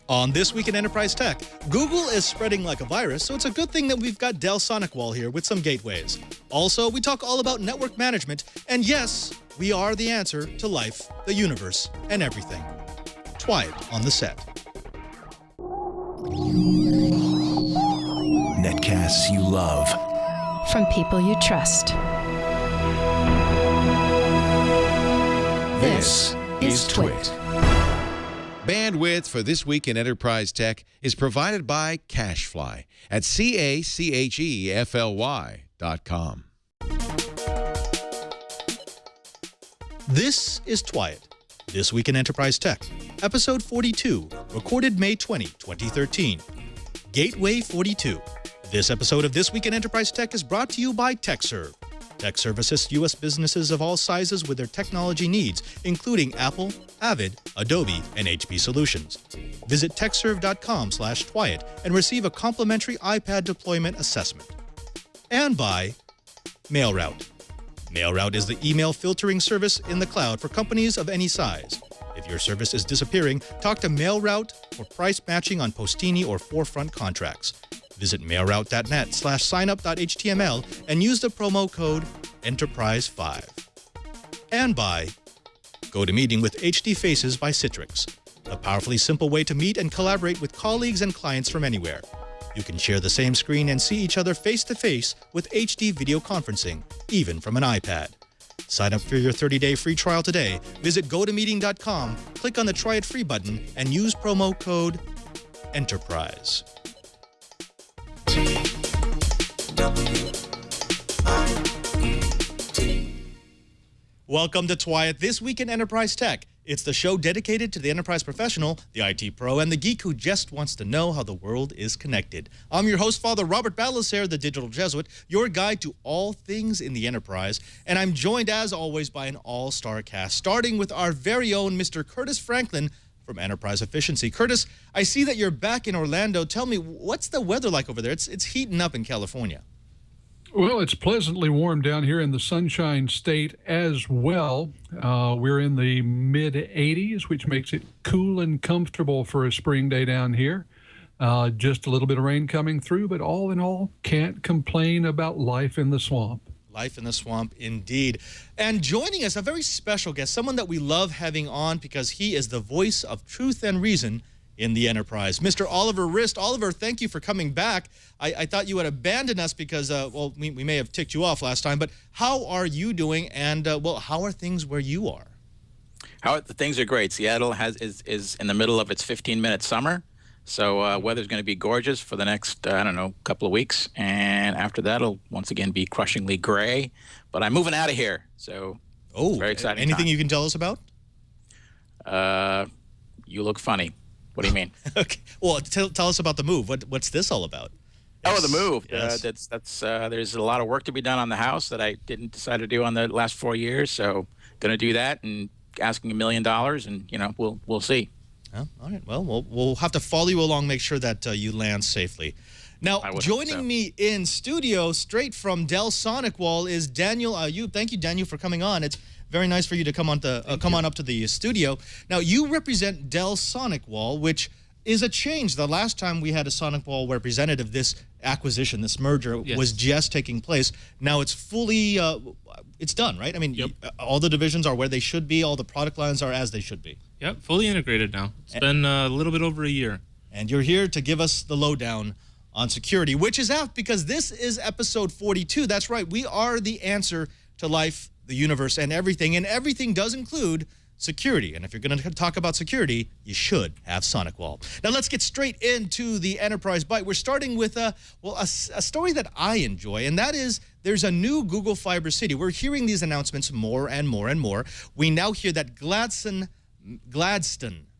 On This Week in Enterprise Tech, Google is spreading like a virus, so it's a good thing that we've got Dell SonicWALL here with some gateways. Also, we talk all about network management, and yes, we are the answer to life, the universe, and everything. Twyat on the set. Netcasts you love. From people you trust. This is Twit. Bandwidth for This Week in Enterprise Tech is provided by CacheFly at CacheFly.com. This is Twyat, This Week in Enterprise Tech, Episode 42, recorded May 20, 2013. Gateway 42. This episode of This Week in Enterprise Tech is brought to you by TechServe. TechServe assists U.S. businesses of all sizes with their technology needs, including Apple, Avid, Adobe, and HP solutions. Visit techserve.com/Twyat and receive a complimentary iPad deployment assessment. And by MailRoute. MailRoute is the email filtering service in the cloud for companies of any size. If your service is disappearing, talk to MailRoute for price matching on Postini or Forefront contracts. Visit mailroute.net/signup.html and use the promo code Enterprise5. And by GoToMeeting with HD Faces by Citrix, a powerfully simple way to meet and collaborate with colleagues and clients from anywhere. You can share the same screen and see each other face-to-face with HD video conferencing, even from an iPad. Sign up for your 30-day free trial today. Visit GoToMeeting.com, click on the Try It Free button, and use promo code Enterprise. Welcome to Twyat, This Week in Enterprise Tech. It's the show dedicated to the enterprise professional, the IT pro, and the geek who just wants to know how the world is connected. I'm your host, Father Robert Balacer, the Digital Jesuit, your guide to all things in the enterprise. And I'm joined, as always, by an all-star cast, starting with our very own Mr. Curtis Franklin from Enterprise Efficiency. Curtis, I see that you're back in Orlando. Tell me, what's the weather like over there? It's heating up in California. Well, it's pleasantly warm down here in the Sunshine State as well. We're in the mid-80s, which makes it cool and comfortable for a spring day down here. Just a little bit of rain coming through, but all in all, can't complain about life in the swamp. Life in the swamp, indeed. And joining us, a very special guest, someone that we love having on because he is the voice of truth and reason in the enterprise. Mr. Oliver Rist. Oliver, thank you for coming back. I thought you had abandoned us because, well, we may have ticked you off last time, but how are you doing, and, well, how are things where you are? Things are great. Seattle is in the middle of its 15-minute summer, so weather's going to be gorgeous for the next, I don't know, couple of weeks, and after that, it'll once again be crushingly gray, but I'm moving out of here, so very exciting anything time. You can tell us about? You look funny. What do you mean? Okay. Well, tell us about the move. What's this all about? Oh, the move. Yes. There's a lot of work to be done on the house that I didn't decide to do on the last 4 years. So going to do that and asking $1 million, and we'll see. Oh, all right. Well, we'll have to follow you along, make sure that you land safely. Now, joining me in studio, straight from Dell SonicWALL, is Daniel. Thank you, Daniel, for coming on. It's very nice for you to come on up to the studio. Now, you represent Dell SonicWALL, which is a change. The last time we had a SonicWALL representative, this acquisition, this merger, was just taking place. Now it's fully, it's done, right? I mean, all the divisions are where they should be. All the product lines are as they should be. Yep, fully integrated now. It's been a little bit over a year. And you're here to give us the lowdown on security, which is apt because this is episode 42. That's right. We are the answer to life, the universe, and everything does include security. And if you're going to talk about security, you should have SonicWALL. Now let's get straight into the Enterprise Bite. We're starting with a story that I enjoy, and that is there's a new Google Fiber City. We're hearing these announcements more and more and more. We now hear that Gladstone,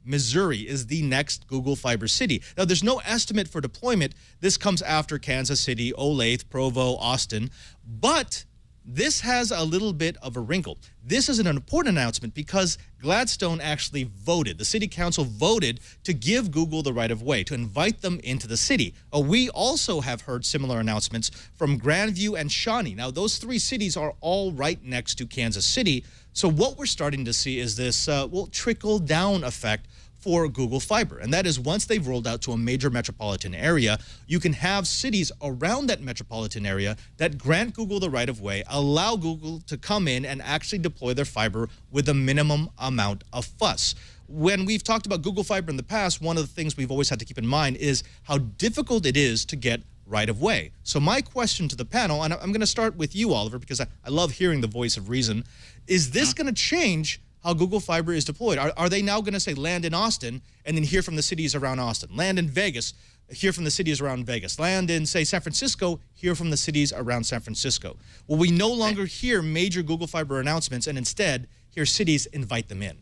Missouri is the next Google Fiber City. Now, there's no estimate for deployment. This comes after Kansas City, Olathe, Provo, Austin, but this has a little bit of a wrinkle. This is an important announcement because Gladstone actually voted. The city council voted to give Google the right of way, to invite them into the city. We also have heard similar announcements from Grandview and Shawnee. Now, those three cities are all right next to Kansas City. So what we're starting to see is this, trickle-down effect for Google Fiber. And that is once they've rolled out to a major metropolitan area, you can have cities around that metropolitan area that grant Google the right of way, allow Google to come in and actually deploy their fiber with a minimum amount of fuss. When we've talked about Google Fiber in the past, one of the things we've always had to keep in mind is how difficult it is to get right of way. So my question to the panel, and I'm going to start with you, Oliver, because I love hearing the voice of reason, is this going to change how Google Fiber is deployed? Are they now going to say land in Austin and then hear from the cities around Austin? Land in Vegas, hear from the cities around Vegas. Land in, say, San Francisco, hear from the cities around San Francisco. Will we no longer hear major Google Fiber announcements and instead hear cities invite them in?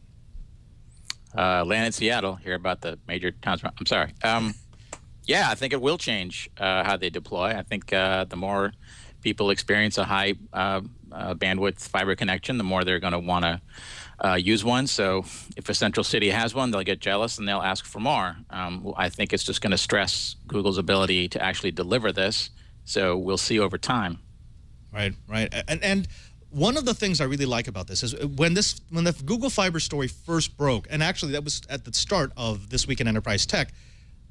Land in Seattle, hear about the major towns. I'm sorry. Yeah, I think it will change how they deploy. I think the more people experience a high bandwidth fiber connection, the more they're going to want to use one. So if a central city has one, they'll get jealous and they'll ask for more. I think it's just going to stress Google's ability to actually deliver this. So we'll see over time. Right. And one of the things I really like about this is when the Google Fiber story first broke, and actually that was at the start of This Week in Enterprise Tech,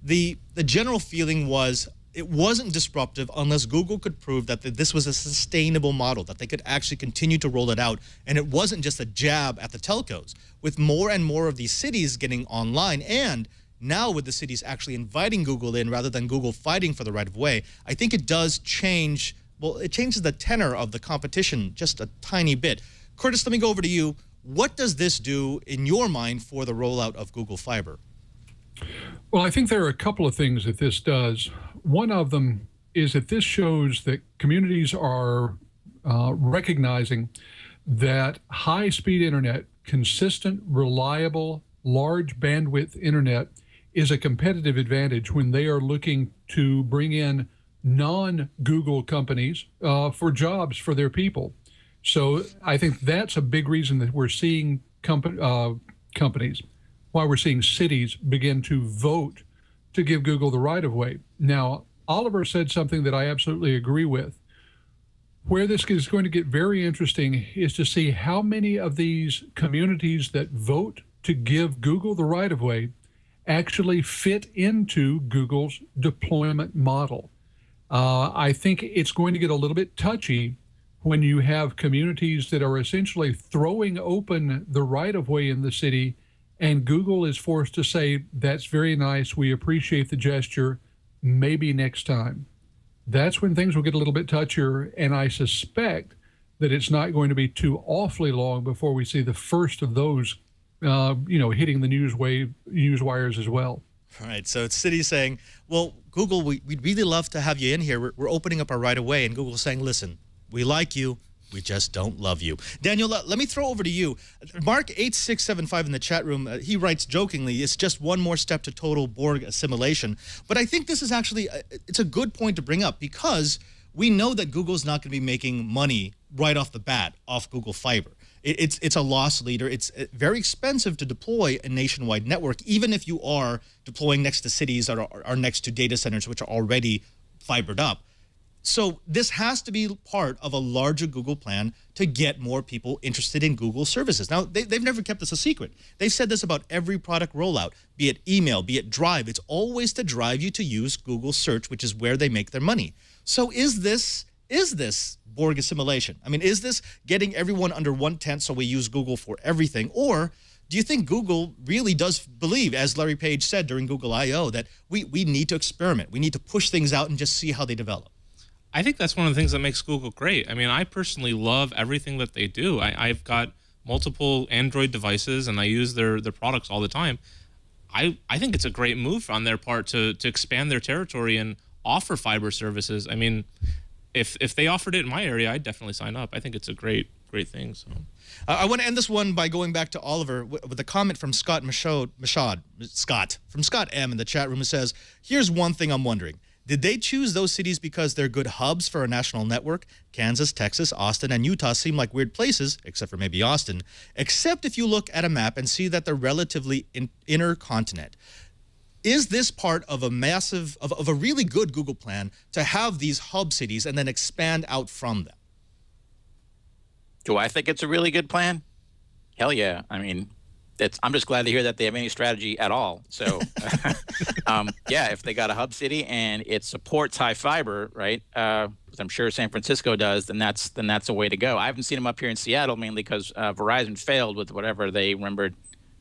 the general feeling was it wasn't disruptive unless Google could prove that this was a sustainable model, that they could actually continue to roll it out, and it wasn't just a jab at the telcos. With more and more of these cities getting online, and now with the cities actually inviting Google in rather than Google fighting for the right of way, I think it does change. Well, it changes the tenor of the competition just a tiny bit. Curtis, let me go over to you. What does this do in your mind for the rollout of Google Fiber? Well, I think there are a couple of things that this does. One of them is that this shows that communities are recognizing that high-speed internet, consistent, reliable, large bandwidth internet is a competitive advantage when they are looking to bring in non-Google companies for jobs for their people. So I think that's a big reason that we're seeing companies, why we're seeing cities begin to vote to give Google the right of way. Now, Oliver said something that I absolutely agree with. Where this is going to get very interesting is to see how many of these communities that vote to give Google the right of way actually fit into Google's deployment model. I think it's going to get a little bit touchy when you have communities that are essentially throwing open the right of way in the city, and Google is forced to say, that's very nice, we appreciate the gesture, maybe next time. That's when things will get a little bit touchier, and I suspect that it's not going to be too awfully long before we see the first of those hitting the news wires as well. All right, so it's cities saying, well, Google, we'd really love to have you in here. We're opening up our right of way. And Google's saying, listen, we like you. We just don't love you. Daniel, let me throw over to you. Mark8675 in the chat room, he writes jokingly, it's just one more step to total Borg assimilation. But I think this is actually, it's a good point to bring up because we know that Google's not going to be making money right off the bat off Google Fiber. It's a loss leader. It's very expensive to deploy a nationwide network, even if you are deploying next to cities that are next to data centers, which are already fibered up. So this has to be part of a larger Google plan to get more people interested in Google services. Now, they've never kept this a secret. They've said this about every product rollout, be it email, be it Drive. It's always to drive you to use Google Search, which is where they make their money. So is this Borg assimilation? I mean, is this getting everyone under one tent so we use Google for everything? Or do you think Google really does believe, as Larry Page said during Google I/O, that we need to experiment, we need to push things out and just see how they develop? I think that's one of the things that makes Google great. I mean, I personally love everything that they do. I've got multiple Android devices, and I use their products all the time. I think it's a great move on their part to expand their territory and offer fiber services. I mean, if they offered it in my area, I'd definitely sign up. I think it's a great thing. So, I want to end this one by going back to Oliver with a comment from Scott M in the chat room, who says, here's one thing I'm wondering. Did they choose those cities because they're good hubs for a national network? Kansas, Texas, Austin, and Utah seem like weird places, except for maybe Austin, except if you look at a map and see that they're relatively inner continent. Is this part of a really good Google plan to have these hub cities and then expand out from them? Do I think it's a really good plan? Hell yeah. I mean, I'm just glad to hear that they have any strategy at all. So, yeah, if they got a hub city and it supports high fiber, right? Which I'm sure San Francisco does, then that's a way to go. I haven't seen them up here in Seattle mainly because Verizon failed with whatever they remembered,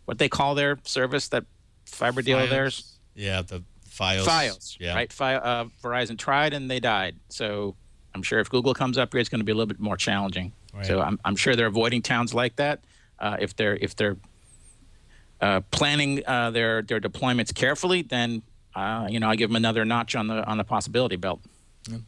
what they call their service, that fiber deal of theirs. Yeah, the Fios. Fios, yeah. right? Verizon tried and they died. So I'm sure if Google comes up here, it's going to be a little bit more challenging. Right. So I'm sure they're avoiding towns like that. If they're planning their deployments carefully, then I give them another notch on the possibility belt.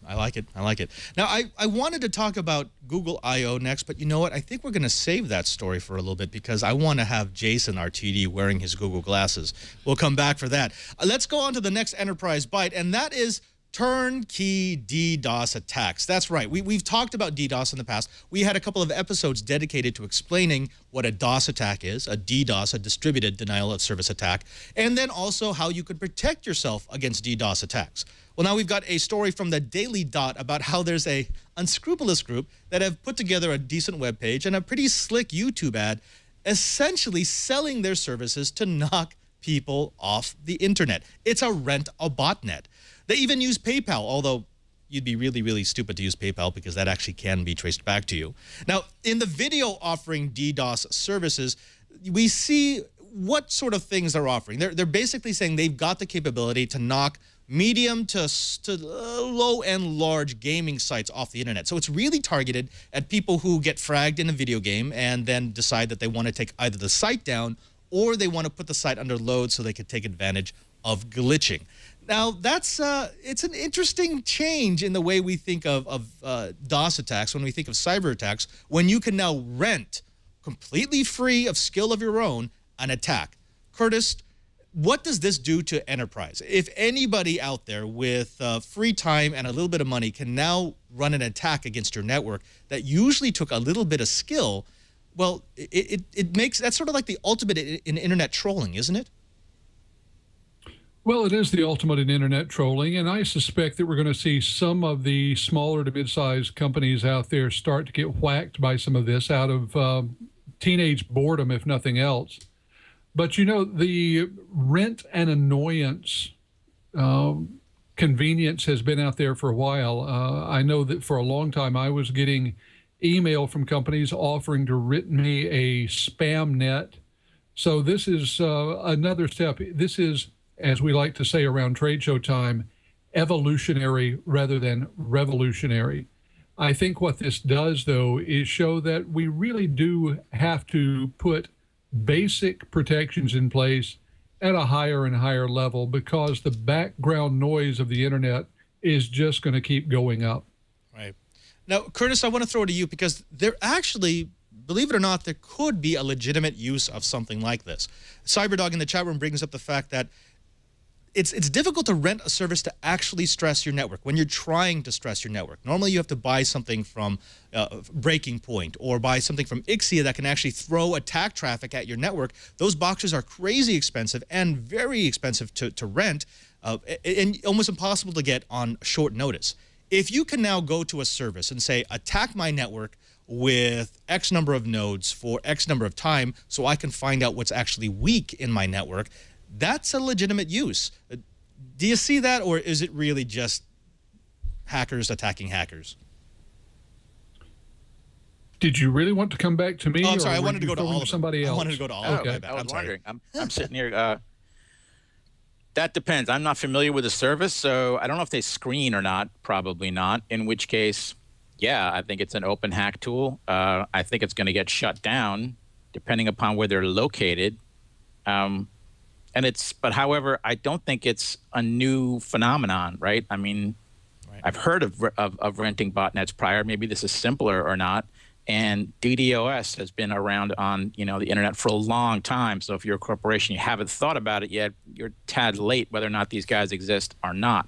I like it. I like it. Now, I wanted to talk about Google I/O next, but you know what? I think we're going to save that story for a little bit because I want to have Jason, our TD, wearing his Google glasses. We'll come back for that. Let's go on to the next Enterprise Byte, and that is turnkey DDoS attacks. That's right. We've talked about DDoS in the past. We had a couple of episodes dedicated to explaining what a DOS attack is, a DDoS, a distributed denial of service attack, and then also how you could protect yourself against DDoS attacks. Well, now we've got a story from the Daily Dot about how there's a unscrupulous group that have put together a decent web page and a pretty slick YouTube ad, essentially selling their services to knock people off the internet. It's a rent-a-botnet. They even use PayPal, although you'd be really, really stupid to use PayPal because that actually can be traced back to you. Now, in the video offering DDoS services, we see what sort of things they're offering. They're basically saying they've got the capability to knock medium to low and large gaming sites off the internet. So it's really targeted at people who get fragged in a video game and then decide that they want to take either the site down or they want to put the site under load so they can take advantage of glitching. Now, that's it's an interesting change in the way we think of DOS attacks, when we think of cyber attacks, when you can now rent, completely free of skill of your own, an attack. Curtis, what does this do to enterprise? If anybody out there with free time and a little bit of money can now run an attack against your network that usually took a little bit of skill, well, it makes that's sort of like the ultimate in internet trolling, isn't it? Well, it is the ultimate in internet trolling, and I suspect that we're going to see some of the smaller to mid-sized companies out there start to get whacked by some of this out of teenage boredom, if nothing else. But, you know, the rent and annoyance convenience has been out there for a while. I know that for a long time I was getting email from companies offering to rent me a spam net. So this is another step. This is, as we like to say around trade show time, evolutionary rather than revolutionary. I think what this does, though, is show that we really do have to put basic protections in place at a higher and higher level because the background noise of the internet is just going to keep going up. Right. Now, Curtis, I want to throw it to you because there actually, believe it or not, there could be a legitimate use of something like this. Cyberdog in the chat room brings up the fact that it's difficult to rent a service to actually stress your network when you're trying to stress your network. Normally, you have to buy something from Breaking Point or buy something from Ixia that can actually throw attack traffic at your network. Those boxes are crazy expensive and very expensive to rent and almost impossible to get on short notice. If you can now go to a service and say, attack my network with X number of nodes for X number of time so I can find out what's actually weak in my network, that's a legitimate use. Do you see that, or is it really just hackers attacking hackers? Did you really want to come back to me? Oh, I'm sorry. Or I wanted to go to going all of somebody them. else? I wanted to go to all of them. I was wondering. I'm sitting here. That depends. I'm not familiar with the service, so I don't know if they screen or not. Probably not. In which case, yeah, I think it's an open hack tool. I think it's going to get shut down depending upon where they're located. But however, I don't think it's a new phenomenon, right? I mean, right. I've heard of renting botnets prior. Maybe this is simpler or not. And DDoS has been around on, the internet for a long time. So if you're a corporation, you haven't thought about it yet, you're a tad late whether or not these guys exist or not.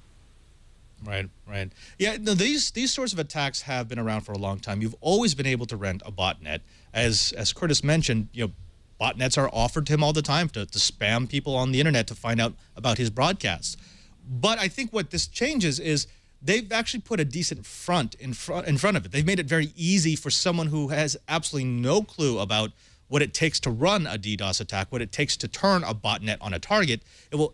Right, right. Yeah, no, these sorts of attacks have been around for a long time. You've always been able to rent a botnet. As Curtis mentioned, botnets are offered to him all the time to spam people on the internet to find out about his broadcasts. But I think what this changes is they've actually put a decent front in front of it. They've made it very easy for someone who has absolutely no clue about what it takes to run a DDoS attack, what it takes to turn a botnet on a target,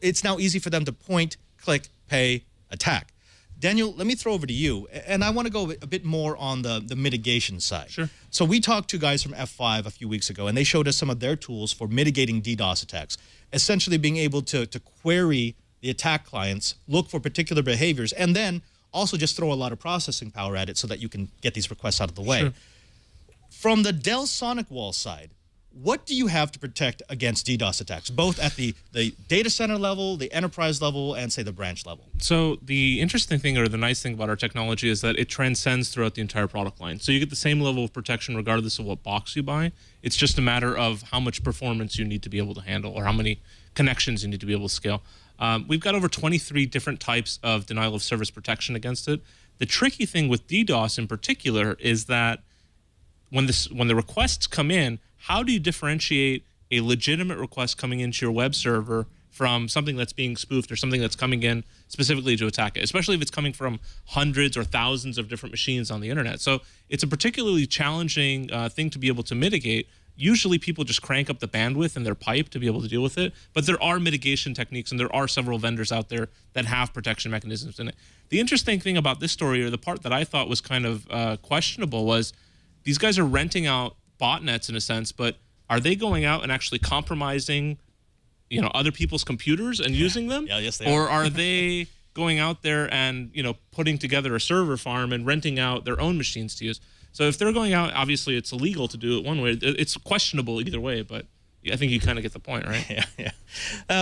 it's now easy for them to point, click, pay, attack. Daniel, let me throw over to you, and I want to go a bit more on the mitigation side. Sure. So we talked to guys from F5 a few weeks ago, and they showed us some of their tools for mitigating DDoS attacks, essentially being able to query the attack clients, look for particular behaviors, and then also just throw a lot of processing power at it so that you can get these requests out of the way. Sure. From the Dell SonicWALL side, what do you have to protect against DDoS attacks, both at the data center level, the enterprise level, and, say, the branch level? So the interesting thing, or the nice thing about our technology, is that it transcends throughout the entire product line. So you get the same level of protection regardless of what box you buy. It's just a matter of how much performance you need to be able to handle, or how many connections you need to be able to scale. We've got over 23 different types of denial of service protection against it. The tricky thing with DDoS in particular is that when the requests come in, how do you differentiate a legitimate request coming into your web server from something that's being spoofed or something that's coming in specifically to attack it, especially if it's coming from hundreds or thousands of different machines on the internet? So it's a particularly challenging thing to be able to mitigate. Usually people just crank up the bandwidth in their pipe to be able to deal with it, but there are mitigation techniques, and there are several vendors out there that have protection mechanisms in it. The interesting thing about this story, or the part that I thought was kind of questionable, was these guys are renting out botnets in a sense, but are they going out and actually compromising, other people's computers and using them? Yeah, yes, they or are. Are they going out there and, putting together a server farm and renting out their own machines to use? So if they're going out, obviously it's illegal to do it one way. It's questionable either way, but I think you kind of get the point, right? Yeah.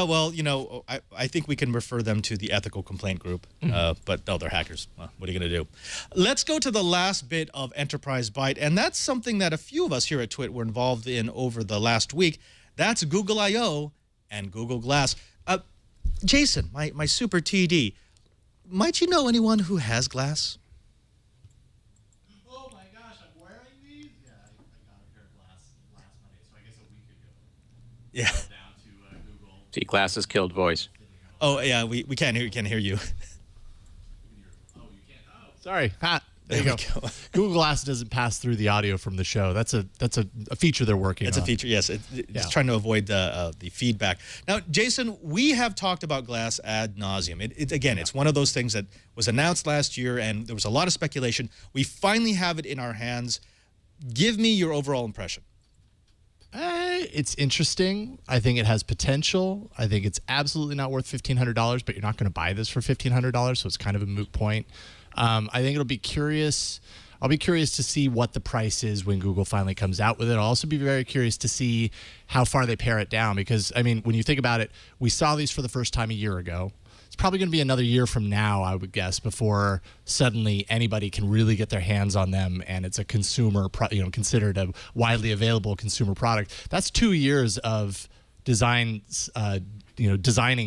Well, I think we can refer them to the ethical complaint group, but no, they're hackers. Well, what are you going to do? Let's go to the last bit of Enterprise Byte, and that's something that a few of us here at Twit were involved in over the last week. That's Google I/O and Google Glass. Jason, my super TD, might you know anyone who has Glass? Oh my gosh, I'm wearing these? Yeah, I got a pair of Glass last Monday, so I guess a week ago. Yeah. Down to Google. See, glasses killed voice. Oh, yeah, we can't hear you. Oh, you can't. Oh, sorry. There you go. Google Glass doesn't pass through the audio from the show. That's a feature they're working on. It's a feature, yes. It's trying to avoid the feedback. Now, Jason, we have talked about Glass ad nauseum. It's one of those things that was announced last year, and there was a lot of speculation. We finally have it in our hands. Give me your overall impression. It's interesting. I think it has potential. I think it's absolutely not worth $1,500, but you're not going to buy this for $1,500, so it's kind of a moot point. I think it'll be curious. I'll be curious to see what the price is when Google finally comes out with it. I'll also be very curious to see how far they pare it down, because, when you think about it, we saw these for the first time a year ago. It's probably going to be another year from now, I would guess, before suddenly anybody can really get their hands on them and it's a consumer, considered a widely available consumer product. That's 2 years of designing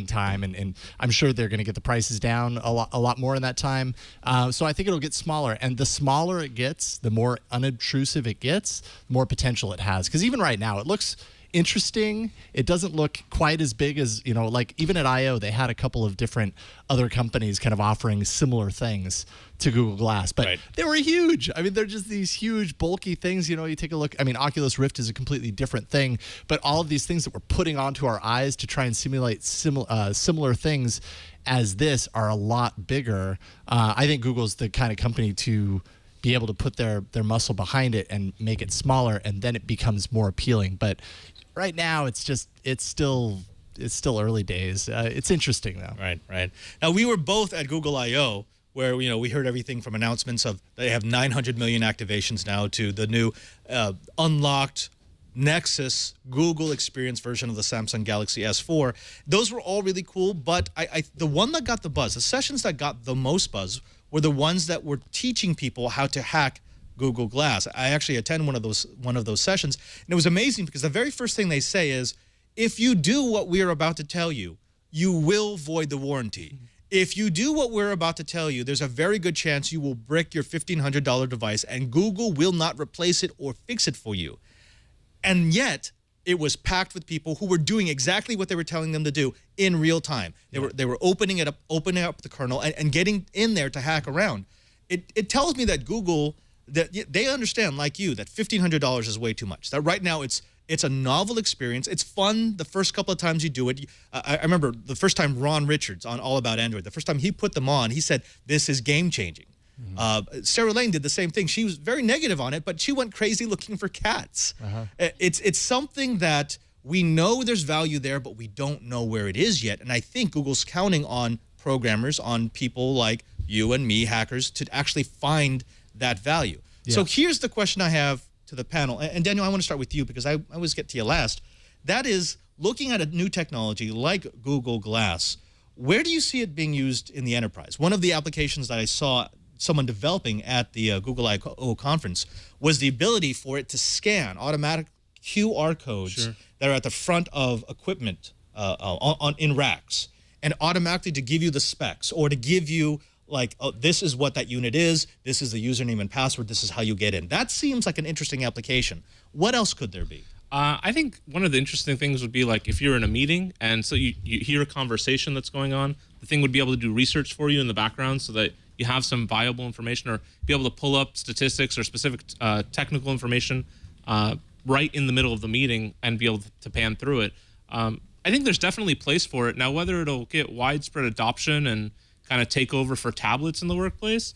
time, and I'm sure they're going to get the prices down a lot more in that time. So I think it'll get smaller, and the smaller it gets, the more unobtrusive it gets, the more potential it has. Because even right now, it looks interesting. It doesn't look quite as big as, like even at I/O, they had a couple of different other companies kind of offering similar things to Google Glass, but they were huge. They're just these huge, bulky things. You take a look. Oculus Rift is a completely different thing, but all of these things that we're putting onto our eyes to try and simulate similar things as this are a lot bigger. I think Google's the kind of company to be able to put their muscle behind it and make it smaller, and then it becomes more appealing. But right now, it's still early days. It's interesting though. Right. Now, we were both at Google I/O, where we heard everything from announcements of they have 900 million activations now to the new unlocked Nexus Google Experience version of the Samsung Galaxy S4. Those were all really cool, but the one that got the buzz, the sessions that got the most buzz, were the ones that were teaching people how to hack Google Glass. I actually attend one of those sessions, and it was amazing because the very first thing they say is, if you do what we are about to tell you, you will void the warranty. If you do what we're about to tell you, there's a very good chance you will brick your $1,500 device, and Google will not replace it or fix it for you. And yet, it was packed with people who were doing exactly what they were telling them to do in real time. They were opening up the kernel and getting in there to hack around. It tells me that Google, that they understand, like you, that $1,500 is way too much. That right now it's It's a novel experience. It's fun the first couple of times you do it. I remember the first time Ron Richards on All About Android, the first time he put them on, he said, this is game-changing. Sarah Lane did the same thing. She was very negative on it, but she went crazy looking for cats. It's something that we know there's value there, but we don't know where it is yet. And I think Google's counting on programmers, on people like you and me, hackers, to actually find that value. Yeah. So here's the question I have to the panel. And Daniel, I want to start with you because I always get to you last. That is, looking at a new technology like Google Glass, where do you see it being used in the enterprise? One of the applications that I saw someone developing at the Google I/O conference was the ability for it to scan automatic QR codes that are at the front of equipment in racks, and automatically to give you the specs, or to give you like, oh, this is what that unit is, this is the username and password, this is how you get in. That seems like an interesting application. What else could there be? I think one of the interesting things would be like if you're in a meeting and so you hear a conversation that's going on, the thing would be able to do research for you in the background so that you have some viable information, or be able to pull up statistics or specific technical information right in the middle of the meeting and be able to pan through it. I think there's definitely a place for it. Now, whether it'll get widespread adoption and kind of take over for tablets in the workplace,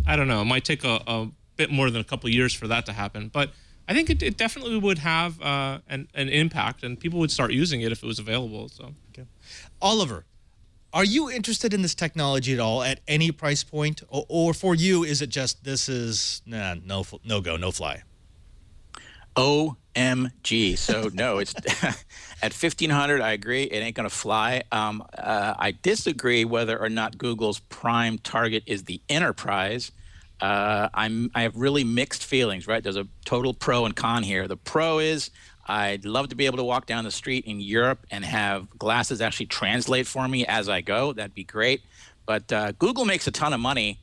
I don't know. It might take a bit more than a couple of years for that to happen. But I think it definitely would have an impact, and people would start using it if it was available. So, okay. Oliver, are you interested in this technology at all at any price point? Or for you, is it just this is no go, no fly? OMG. So no, it's at $1,500. I agree, it ain't gonna fly. I disagree whether or not Google's prime target is the enterprise. I have really mixed feelings. Right, there's a total pro and con here. The pro is I'd love to be able to walk down the street in Europe and have glasses actually translate for me as I go. That'd be great. But Google makes a ton of money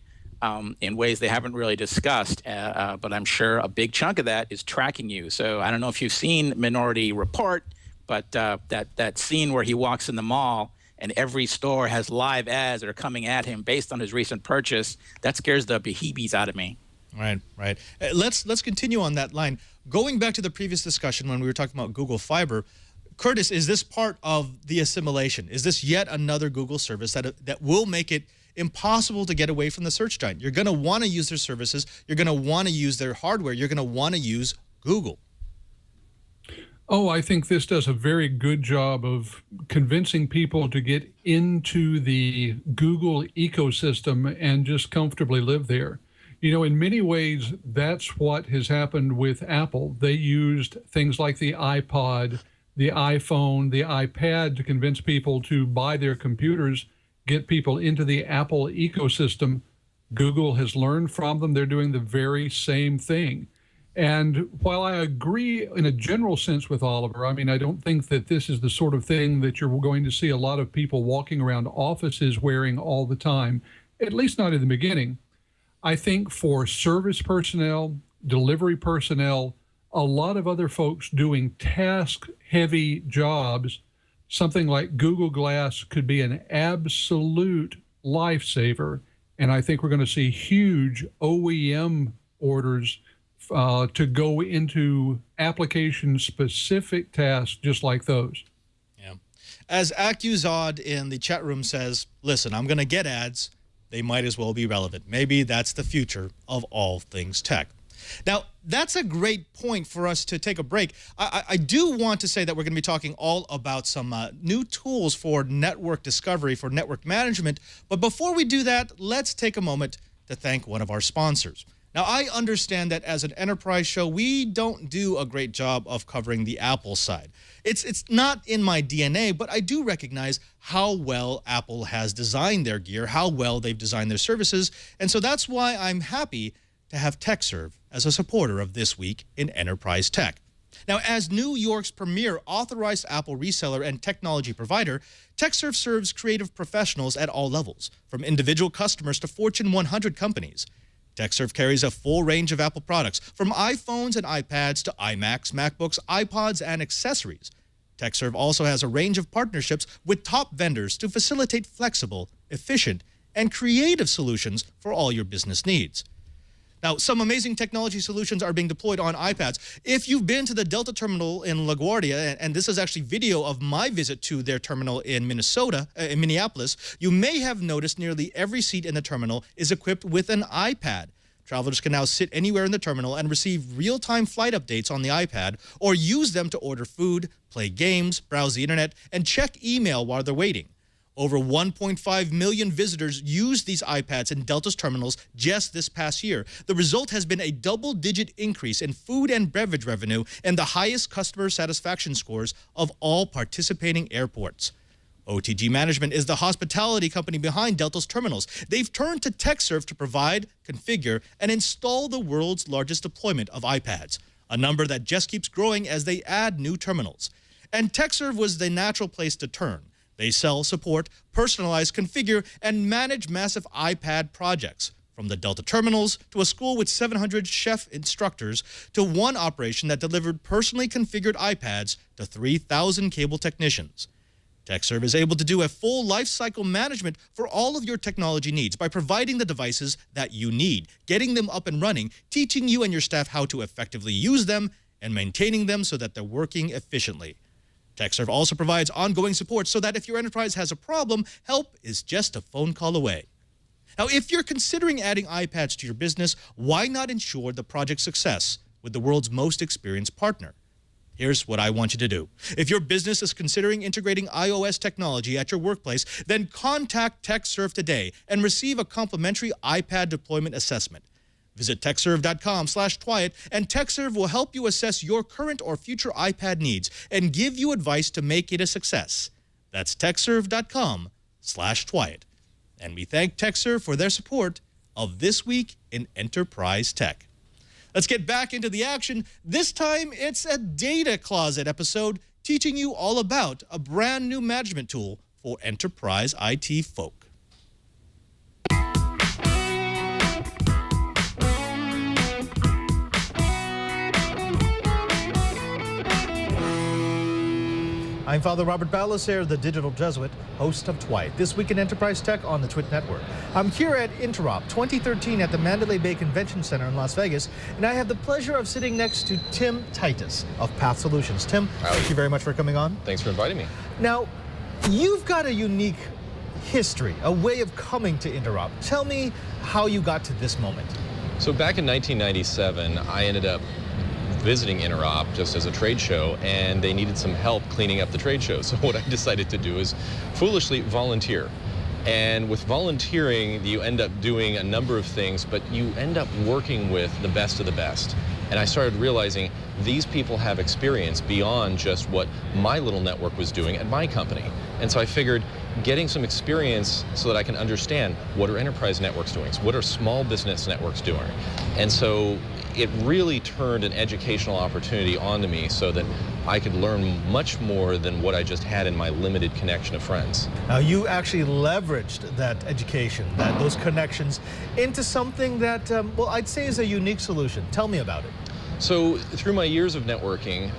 in ways they haven't really discussed, but I'm sure a big chunk of that is tracking you. So I don't know if you've seen Minority Report, but that scene where he walks in the mall and every store has live ads that are coming at him based on his recent purchase, that scares the beheebies out of me. Right. Let's continue on that line. Going back to the previous discussion when we were talking about Google Fiber, Curtis, is this part of the assimilation? Is this yet another Google service that will make it impossible to get away from the search giant? You're going to want to use their services. You're going to want to use their hardware. You're going to want to use Google. Oh, I think this does a very good job of convincing people to get into the Google ecosystem and just comfortably live there. You know, in many ways, that's what has happened with Apple. They used things like the iPod, the iPhone, the iPad to convince people to buy their computers, get people into the Apple ecosystem. Google has learned from them. They're doing the very same thing. And while I agree in a general sense with Oliver, I mean, I don't think that this is the sort of thing that you're going to see a lot of people walking around offices wearing all the time, at least not in the beginning. I think for service personnel, delivery personnel, a lot of other folks doing task-heavy jobs, something like Google Glass could be an absolute lifesaver. And I think we're going to see huge OEM orders to go into application-specific tasks just like those. Yeah. As Accuzod in the chat room says, listen, I'm going to get ads. They might as well be relevant. Maybe that's the future of all things tech. Now, that's a great point for us to take a break. I do want to say that we're going to be talking all about some new tools for network discovery, for network management. But before we do that, let's take a moment to thank one of our sponsors. Now, I understand that as an enterprise show, we don't do a great job of covering the Apple side. It's not in my DNA, but I do recognize how well Apple has designed their gear, how well they've designed their services, and so that's why I'm happy to have TechServe as a supporter of This Week in Enterprise Tech. Now, as New York's premier authorized Apple reseller and technology provider, TechServe serves creative professionals at all levels, from individual customers to Fortune 100 companies. TechServe carries a full range of Apple products, from iPhones and iPads to iMacs, MacBooks, iPods, and accessories. TechServe also has a range of partnerships with top vendors to facilitate flexible, efficient, and creative solutions for all your business needs. Now, some amazing technology solutions are being deployed on iPads. If you've been to the Delta terminal in LaGuardia, and this is actually video of my visit to their terminal in Minneapolis, you may have noticed nearly every seat in the terminal is equipped with an iPad. Travelers can now sit anywhere in the terminal and receive real-time flight updates on the iPad or use them to order food, play games, browse the internet, and check email while they're waiting. Over 1.5 million visitors used these iPads in Delta's terminals just this past year. The result has been a double-digit increase in food and beverage revenue and the highest customer satisfaction scores of all participating airports. OTG Management is the hospitality company behind Delta's terminals. They've turned to TechServe to provide, configure, and install the world's largest deployment of iPads, a number that just keeps growing as they add new terminals. And TechServe was the natural place to turn. They sell, support, personalize, configure, and manage massive iPad projects, from the Delta terminals to a school with 700 chef instructors to one operation that delivered personally configured iPads to 3,000 cable technicians. TechServe is able to do a full lifecycle management for all of your technology needs by providing the devices that you need, getting them up and running, teaching you and your staff how to effectively use them, and maintaining them so that they're working efficiently. TechServe also provides ongoing support so that if your enterprise has a problem, help is just a phone call away. Now, if you're considering adding iPads to your business, why not ensure the project's success with the world's most experienced partner? Here's what I want you to do. If your business is considering integrating iOS technology at your workplace, then contact TechServe today and receive a complimentary iPad deployment assessment. Visit techserve.com/Twyett, and TechServe will help you assess your current or future iPad needs and give you advice to make it a success. That's techserve.com/Twyett. And we thank TechServe for their support of This Week in Enterprise Tech. Let's get back into the action. This time, it's a data closet episode teaching you all about a brand new management tool for enterprise IT folk. I'm Father Robert Balaser, the Digital Jesuit, host of Twyett, This Week in Enterprise Tech on the Twit Network. I'm here at Interop 2013 at the Mandalay Bay Convention Center in Las Vegas, and I have the pleasure of sitting next to Tim Titus of Path Solutions. Tim, thank you very much for coming on. Thanks for inviting me. Now, you've got a unique history, a way of coming to Interop. Tell me how you got to this moment. So back in 1997, I ended up visiting Interop just as a trade show, and they needed some help cleaning up the trade show. So what I decided to do is foolishly volunteer. And with volunteering, you end up doing a number of things, but you end up working with the best of the best. And I started realizing these people have experience beyond just what my little network was doing at my company. And so I figured getting some experience so that I can understand what are enterprise networks doing, what are small business networks doing. And so it really turned an educational opportunity onto me so that I could learn much more than what I just had in my limited connection of friends. Now, you actually leveraged that education, those connections, into something that, well, I'd say is a unique solution. Tell me about it. So through my years of networking,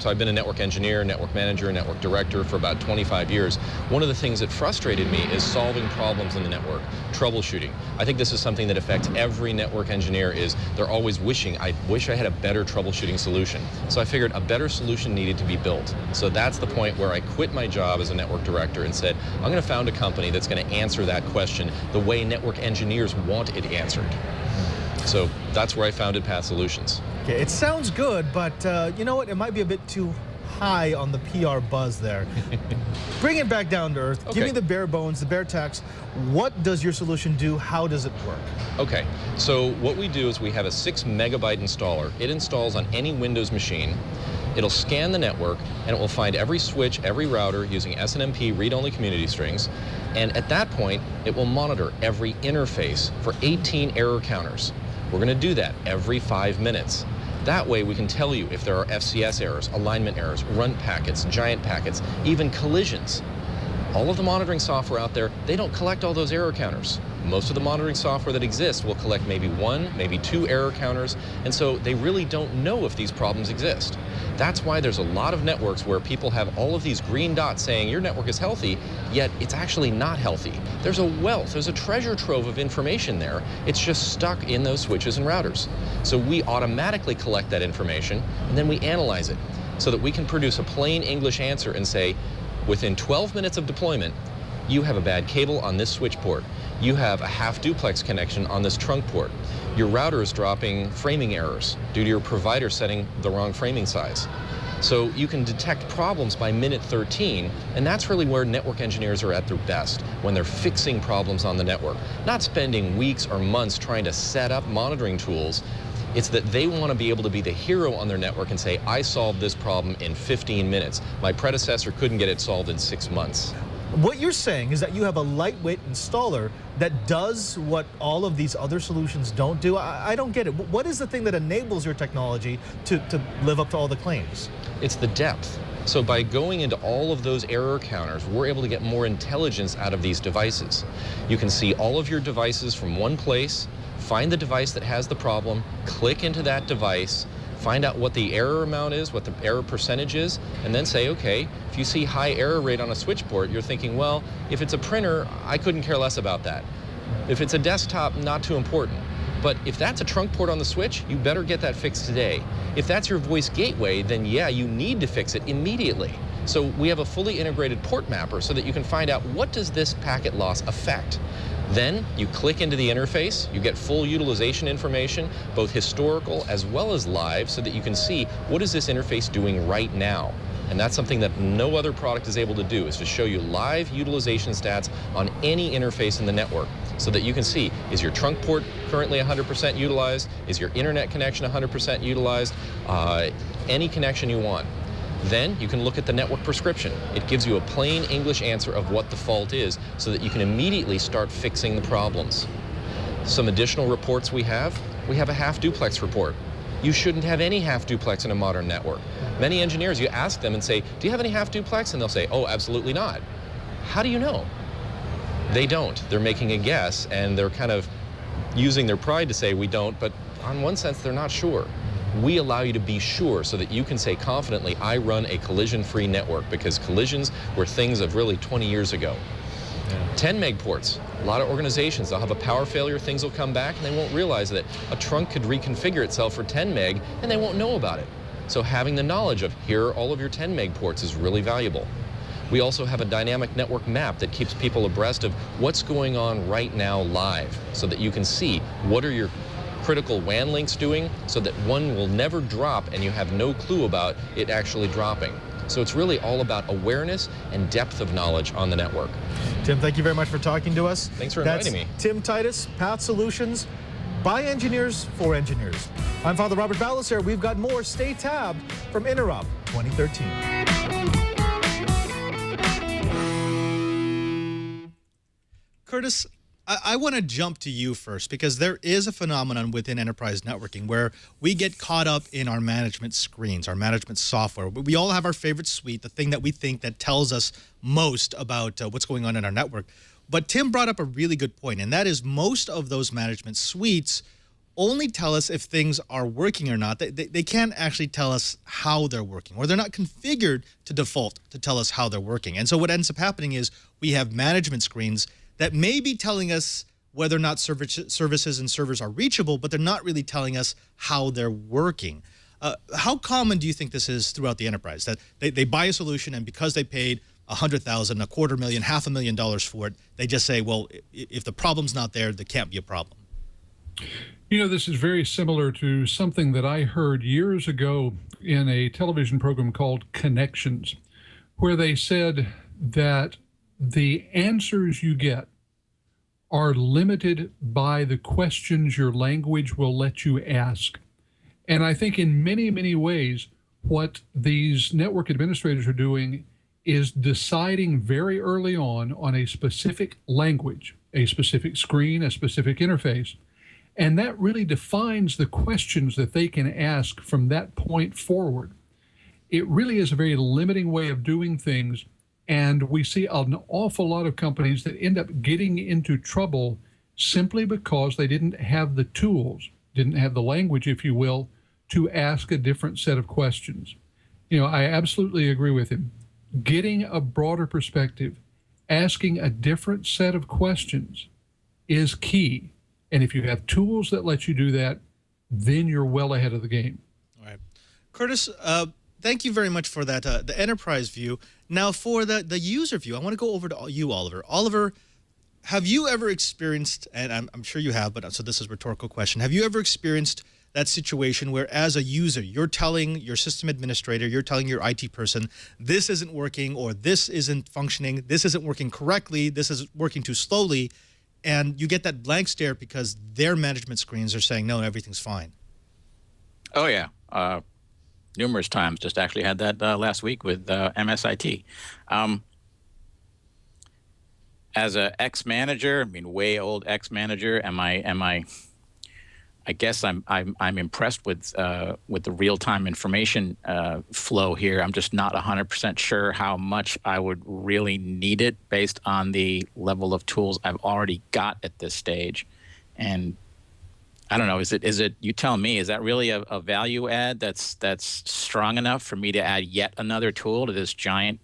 so I've been a network engineer, network manager, network director for about 25 years. One of the things that frustrated me is solving problems in the network, troubleshooting. I think this is something that affects every network engineer, is they're always wishing, I wish I had a better troubleshooting solution. So I figured a better solution needed to be built. So that's the point where I quit my job as a network director and said, I'm going to found a company that's going to answer that question the way network engineers want it answered. So that's where I founded Path Solutions. Okay, it sounds good, but you know what? It might be a bit too high on the PR buzz there. Bring it back down to earth. Okay. Give me the bare bones, the bare tax. What does your solution do? How does it work? Okay, so what we do is we have a 6 megabyte installer. It installs on any Windows machine. It'll scan the network, and it will find every switch, every router using SNMP read-only community strings. And at that point, it will monitor every interface for 18 error counters. We're going to do that every 5 minutes. That way we can tell you if there are FCS errors, alignment errors, runt packets, giant packets, even collisions. All of the monitoring software out there, they don't collect all those error counters. Most of the monitoring software that exists will collect maybe 1, maybe 2 error counters, and so they really don't know if these problems exist. That's why there's a lot of networks where people have all of these green dots saying your network is healthy, yet it's actually not healthy. There's a wealth, there's a treasure trove of information there. It's just stuck in those switches and routers. So we automatically collect that information, and then we analyze it so that we can produce a plain English answer and say, within 12 minutes of deployment, you have a bad cable on this switch port. You have a half duplex connection on this trunk port. Your router is dropping framing errors due to your provider setting the wrong framing size. So you can detect problems by minute 13, and that's really where network engineers are at their best, when they're fixing problems on the network. Not spending weeks or months trying to set up monitoring tools. It's that they want to be able to be the hero on their network and say, I solved this problem in 15 minutes. My predecessor couldn't get it solved in 6 months. What you're saying is that you have a lightweight installer that does what all of these other solutions don't do. I don't get it. What is the thing that enables your technology to live up to all the claims? It's the depth. So by going into all of those error counters, we're able to get more intelligence out of these devices. You can see all of your devices from one place, find the device that has the problem, click into that device, find out what the error amount is, what the error percentage is, and then say, okay, if you see high error rate on a switch port, you're thinking, well, if it's a printer, I couldn't care less about that. If it's a desktop, not too important. But if that's a trunk port on the switch, you better get that fixed today. If that's your voice gateway, then yeah, you need to fix it immediately. So we have a fully integrated port mapper so that you can find out, what does this packet loss affect? Then you click into the interface, you get full utilization information, both historical as well as live, so that you can see, what is this interface doing right now? And that's something that no other product is able to do, is to show you live utilization stats on any interface in the network, so that you can see, is your trunk port currently 100% utilized? Is your internet connection 100% utilized? Any connection you want. Then you can look at the network prescription. It gives you a plain English answer of what the fault is, so that you can immediately start fixing the problems. Some additional reports we have a half duplex report. You shouldn't have any half duplex in a modern network. Many engineers, you ask them and say, do you have any half duplex? And they'll say, oh, absolutely not. How do you know? They don't. They're making a guess, and they're kind of using their pride to say we don't, but on one sense, they're not sure. We allow you to be sure so that you can say confidently, I run a collision-free network, because collisions were things of really 20 years ago. 10 meg ports. A lot of organizations, they'll have a power failure, things will come back, and they won't realize that a trunk could reconfigure itself for 10 meg, and they won't know about it. So having the knowledge of, here are all of your 10 meg ports, is really valuable. We also have a dynamic network map that keeps people abreast of what's going on right now live, so that you can see what are your critical WAN links doing, so that one will never drop and you have no clue about it actually dropping. So it's really all about awareness and depth of knowledge on the network. Tim, thank you very much for talking to us. Thanks for inviting me. Tim Titus, Path Solutions, by engineers for engineers. I'm Father Robert Ballecer. We've got more. Stay tabbed from Interop 2013. Curtis, I want to jump to you first, because there is a phenomenon within enterprise networking where we get caught up in our management screens, our management software. We all have our favorite suite, the thing that we think that tells us most about what's going on in our network. But Tim brought up a really good point, and that is most of those management suites only tell us if things are working or not. They can't actually tell us how they're working, or they're not configured to default to tell us how they're working. And so what ends up happening is we have management screens that may be telling us whether or not services and servers are reachable, but they're not really telling us how they're working. How common do you think this is throughout the enterprise, that they buy a solution, and because they paid $100,000, $250,000, $500,000 for it, they just say, well, if the problem's not there, there can't be a problem? You know, this is very similar to something that I heard years ago in a television program called Connections, where they said that the answers you get are limited by the questions your language will let you ask. And I think in many, many ways, what these network administrators are doing is deciding very early on a specific language, a specific screen, a specific interface. And that really defines the questions that they can ask from that point forward. It really is a very limiting way of doing things, And we see an awful lot of companies that end up getting into trouble simply because they didn't have the tools, didn't have the language, if you will, to ask a different set of questions. You know, I absolutely agree with him. Getting a broader perspective, asking a different set of questions is key. And if you have tools that let you do that, then you're well ahead of the game. All right. Curtis, thank you very much for that, the enterprise view. Now, for the user view, I want to go over to you, Oliver. Oliver, have you ever experienced, and I'm sure you have, but so this is a rhetorical question, have you ever experienced that situation where as a user, you're telling your system administrator, you're telling your IT person, this isn't working, or this isn't functioning, this isn't working correctly, this is working too slowly, and you get that blank stare because their management screens are saying, no, everything's fine? Oh, yeah. Numerous times. Just actually had that last week with MSIT. As a ex-manager, I mean, way old ex-manager, I guess I'm impressed with the real-time information flow here. I'm just not 100% sure how much I would really need it based on the level of tools I've already got at this stage. And I don't know, is it you tell me, is that really a value add that's strong enough for me to add yet another tool to this giant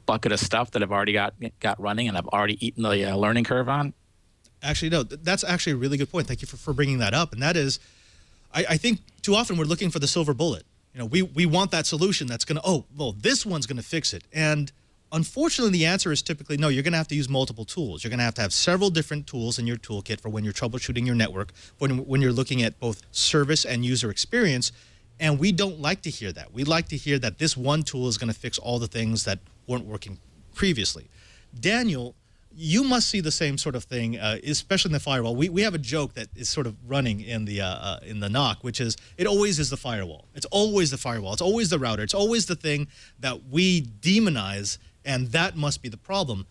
bucket of stuff that I've already got running and I've already eaten the learning curve on? Actually, no, that's actually a really good point. Thank you for bringing that up. And that is, I think too often we're looking for the silver bullet. You know, we want that solution that's going to, oh, well, this one's going to fix it. And unfortunately, the answer is typically, no, you're going to have to use multiple tools. You're going to have several different tools in your toolkit for when you're troubleshooting your network, when you're looking at both service and user experience. And we don't like to hear that. We like to hear that this one tool is going to fix all the things that weren't working previously. Daniel, you must see the same sort of thing, especially in the firewall. We have a joke that is sort of running in the NOC, which is it always is the firewall. It's always the firewall. It's always the router. It's always the thing that we demonize, and that must be the problem.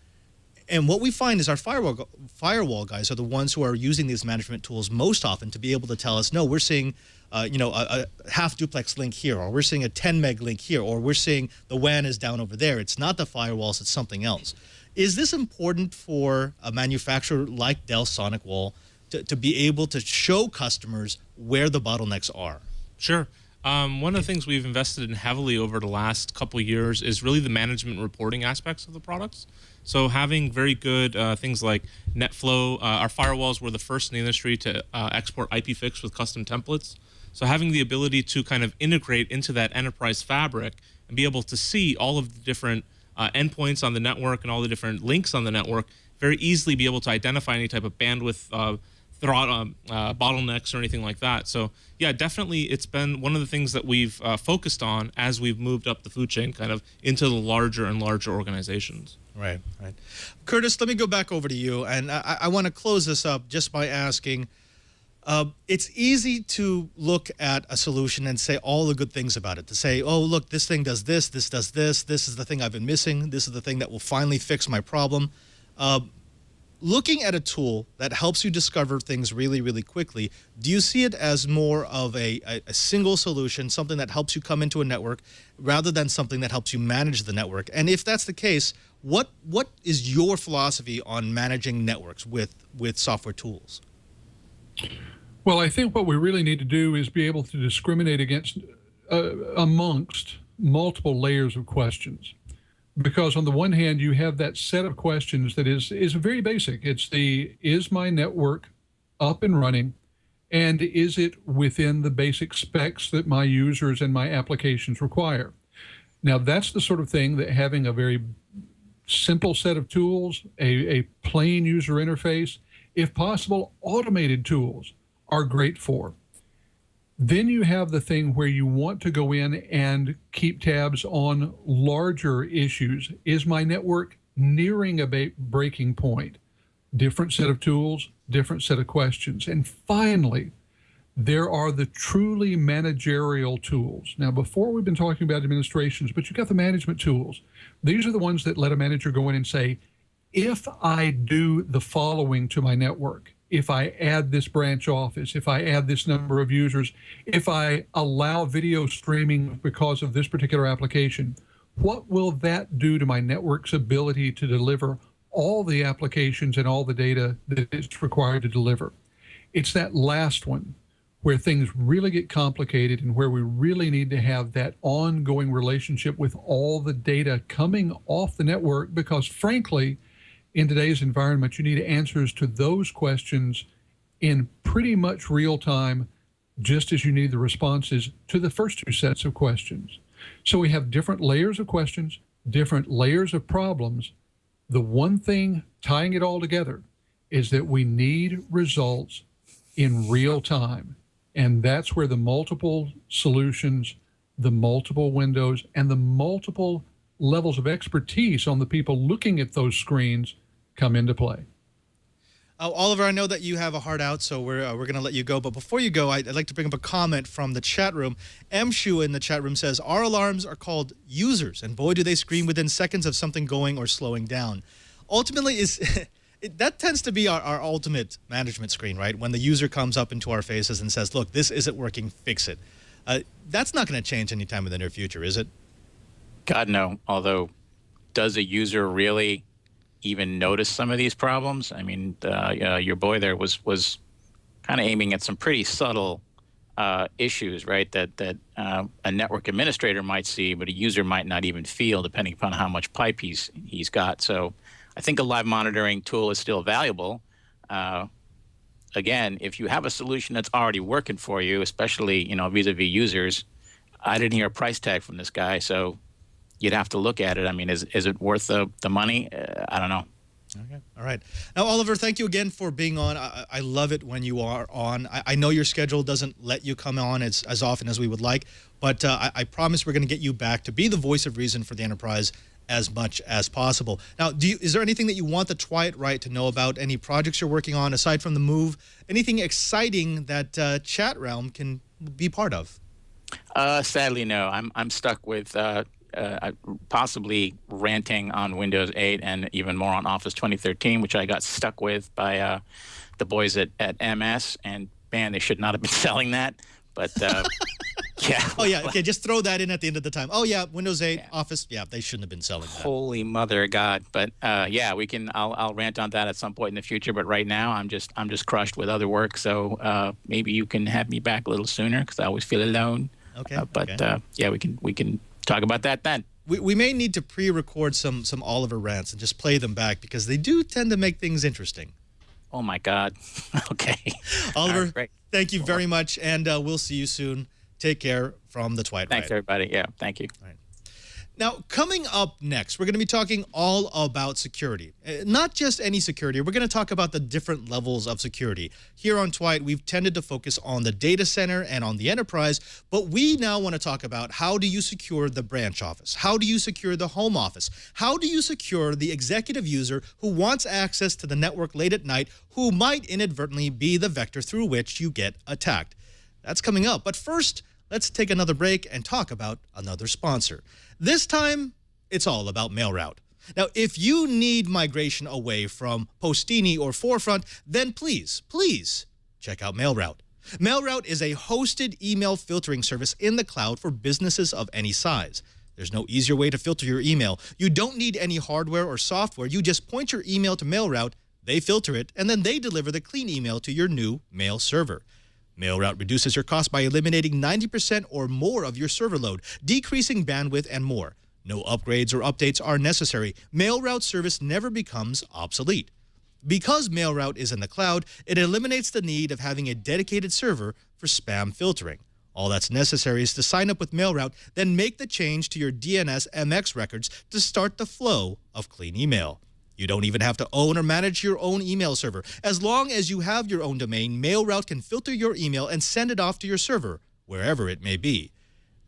And what we find is our firewall guys are the ones who are using these management tools most often to be able to tell us, no, we're seeing a half duplex link here, or we're seeing a 10 meg link here, or we're seeing the WAN is down over there. It's not the firewalls, it's something else. Is this important for a manufacturer like Dell SonicWALL to be able to show customers where the bottlenecks are? Sure. One of the things we've invested in heavily over the last couple of years is really the management reporting aspects of the products. So having very good things like NetFlow, our firewalls were the first in the industry to export IPFix with custom templates. So having the ability to kind of integrate into that enterprise fabric and be able to see all of the different endpoints on the network and all the different links on the network, very easily be able to identify any type of bandwidth bottlenecks or anything like that. So yeah, definitely it's been one of the things that we've focused on as we've moved up the food chain kind of into the larger and larger organizations. Right. Curtis, let me go back over to you. And I want to close this up just by asking, it's easy to look at a solution and say all the good things about it, to say, oh, look, this thing does this does this is the thing I've been missing, this is the thing that will finally fix my problem. Looking at a tool that helps you discover things really, really quickly, do you see it as more of a single solution, something that helps you come into a network, rather than something that helps you manage the network? And if that's the case, what is your philosophy on managing networks with software tools? Well, I think what we really need to do is be able to discriminate amongst multiple layers of questions. Because on the one hand, you have that set of questions that is very basic. It's is my network up and running, and is it within the basic specs that my users and my applications require? Now, that's the sort of thing that having a very simple set of tools, a plain user interface, if possible, automated tools are great for. Then you have the thing where you want to go in and keep tabs on larger issues. Is my network nearing a breaking point? Different set of tools, different set of questions. And finally, there are the truly managerial tools. Now, before we've been talking about administrations, but you've got the management tools. These are the ones that let a manager go in and say, if I do the following to my network, if I add this branch office, if I add this number of users, if I allow video streaming because of this particular application, what will that do to my network's ability to deliver all the applications and all the data that it's required to deliver? It's that last one where things really get complicated and where we really need to have that ongoing relationship with all the data coming off the network, because frankly, in today's environment, you need answers to those questions in pretty much real time, just as you need the responses to the first two sets of questions. So we have different layers of questions, different layers of problems. The one thing tying it all together is that we need results in real time. And that's where the multiple solutions, the multiple windows, and the multiple levels of expertise on the people looking at those screens come into play. Oliver, I know that you have a heart out, so we're going to let you go. But before you go, I'd like to bring up a comment from the chat room. Shu in the chat room says, our alarms are called users, and boy, do they scream within seconds of something going or slowing down. Ultimately, that tends to be our ultimate management screen, right? When the user comes up into our faces and says, look, this isn't working, fix it. That's not going to change anytime in the near future, is it? God, no. Although, does a user really even notice some of these problems? I mean, your boy there was kind of aiming at some pretty subtle issues, right? That a network administrator might see, but a user might not even feel, depending upon how much pipe he's got. So, I think a live monitoring tool is still valuable. Again, if you have a solution that's already working for you, especially vis-a-vis users, I didn't hear a price tag from this guy, so you'd have to look at it. I mean, is it worth the money? I don't know. Okay. All right. Now, Oliver, thank you again for being on. I love it when you are on. I know your schedule doesn't let you come on as often as we would like, but I promise we're going to get you back to be the voice of reason for the enterprise as much as possible. Now, is there anything that you want the Twight Right to know about? Any projects you're working on aside from the move? Anything exciting that Chat Realm can be part of? Sadly, no. I'm stuck with possibly ranting on Windows 8 and even more on Office 2013, which I got stuck with by the boys at MS. And man, they should not have been selling that. But yeah. Oh yeah. Okay. Just throw that in at the end of the time. Oh yeah. Windows 8, yeah. Office. Yeah, they shouldn't have been selling that. Holy mother of God. But yeah, I'll rant on that at some point in the future. But right now, I'm just crushed with other work. So maybe you can have me back a little sooner, because I always feel alone. Okay. Yeah, we can talk about that then. We may need to pre-record some Oliver rants and just play them back, because they do tend to make things interesting. Oh my God. Okay. Oliver, right, thank you very much, and we'll see you soon. Take care from the Twight Right. Thanks, everybody. Yeah, thank you. All right. Now, coming up next, we're going to be talking all about security. Not just any security. We're going to talk about the different levels of security. Here on Twight, we've tended to focus on the data center and on the enterprise, but we now want to talk about how do you secure the branch office? How do you secure the home office? How do you secure the executive user who wants access to the network late at night, who might inadvertently be the vector through which you get attacked? That's coming up. But first, let's take another break and talk about another sponsor. This time, it's all about MailRoute. Now, if you need migration away from Postini or Forefront, then please check out MailRoute. MailRoute is a hosted email filtering service in the cloud for businesses of any size. There's no easier way to filter your email. You don't need any hardware or software. You just point your email to MailRoute, they filter it, and then they deliver the clean email to your new mail server. MailRoute reduces your cost by eliminating 90% or more of your server load, decreasing bandwidth, and more. No upgrades or updates are necessary. MailRoute service never becomes obsolete. Because MailRoute is in the cloud, it eliminates the need of having a dedicated server for spam filtering. All that's necessary is to sign up with MailRoute, then make the change to your DNS MX records to start the flow of clean email. You don't even have to own or manage your own email server. As long as you have your own domain, MailRoute can filter your email and send it off to your server, wherever it may be.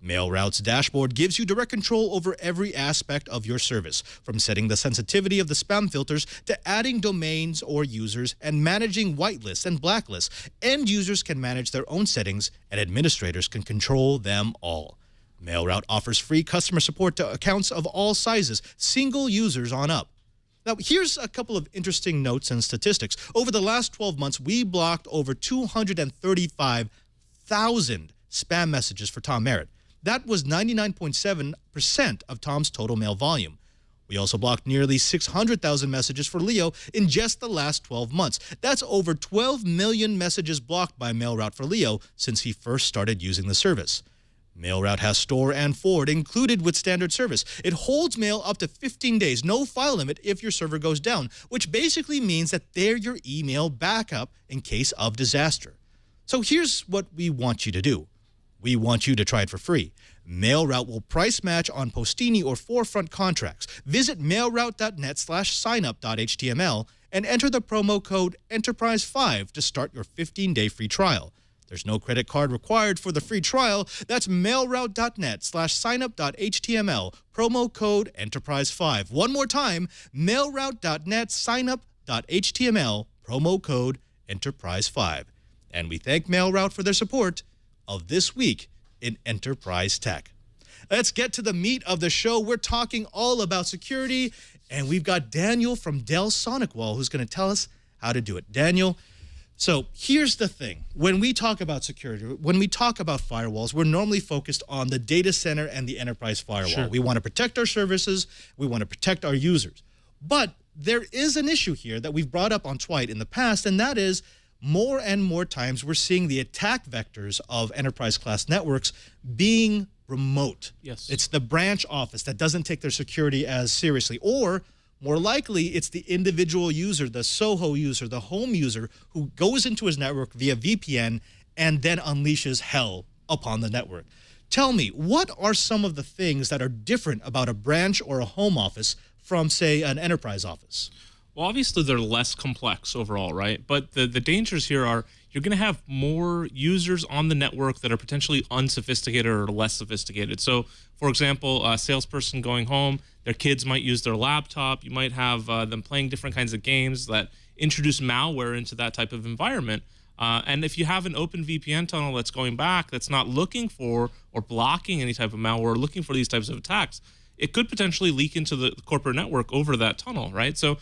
MailRoute's dashboard gives you direct control over every aspect of your service, from setting the sensitivity of the spam filters to adding domains or users and managing whitelists and blacklists. End users can manage their own settings, and administrators can control them all. MailRoute offers free customer support to accounts of all sizes, single users on up. Now, here's a couple of interesting notes and statistics. Over the last 12 months, we blocked over 235,000 spam messages for Tom Merritt. That was 99.7% of Tom's total mail volume. We also blocked nearly 600,000 messages for Leo in just the last 12 months. That's over 12 million messages blocked by MailRoute for Leo since he first started using the service. MailRoute has store and forward included with standard service. It holds mail up to 15 days, no file limit if your server goes down, which basically means that they're your email backup in case of disaster. So here's what we want you to do. We want you to try it for free. MailRoute will price match on Postini or Forefront contracts. Visit mailroute.net/signup.html and enter the promo code Enterprise5 to start your 15-day free trial. There's no credit card required for the free trial. That's mailroute.net/signup.html, promo code Enterprise5. One more time, mailroute.net/signup.html, promo code Enterprise5. And we thank MailRoute for their support of This Week in Enterprise Tech. Let's get to the meat of the show. We're talking all about security, and we've got Daniel from Dell SonicWALL who's going to tell us how to do it. Daniel, so here's the thing. When we talk about security, when we talk about firewalls, we're normally focused on the data center and the enterprise firewall. Sure. We want to protect our services. We want to protect our users. But there is an issue here that we've brought up on Twite in the past, and that is more and more times we're seeing the attack vectors of enterprise-class networks being remote. Yes. It's the branch office that doesn't take their security as seriously, or more likely, it's the individual user, the SOHO user, the home user, who goes into his network via VPN and then unleashes hell upon the network. Tell me, what are some of the things that are different about a branch or a home office from, say, an enterprise office? Well, obviously, they're less complex overall, right? But the dangers here are you're going to have more users on the network that are potentially unsophisticated or less sophisticated. So, for example, a salesperson going home, their kids might use their laptop. You might have them playing different kinds of games that introduce malware into that type of environment. And if you have an open VPN tunnel that's going back, that's not looking for or blocking any type of malware, or looking for these types of attacks, it could potentially leak into the corporate network over that tunnel, right? So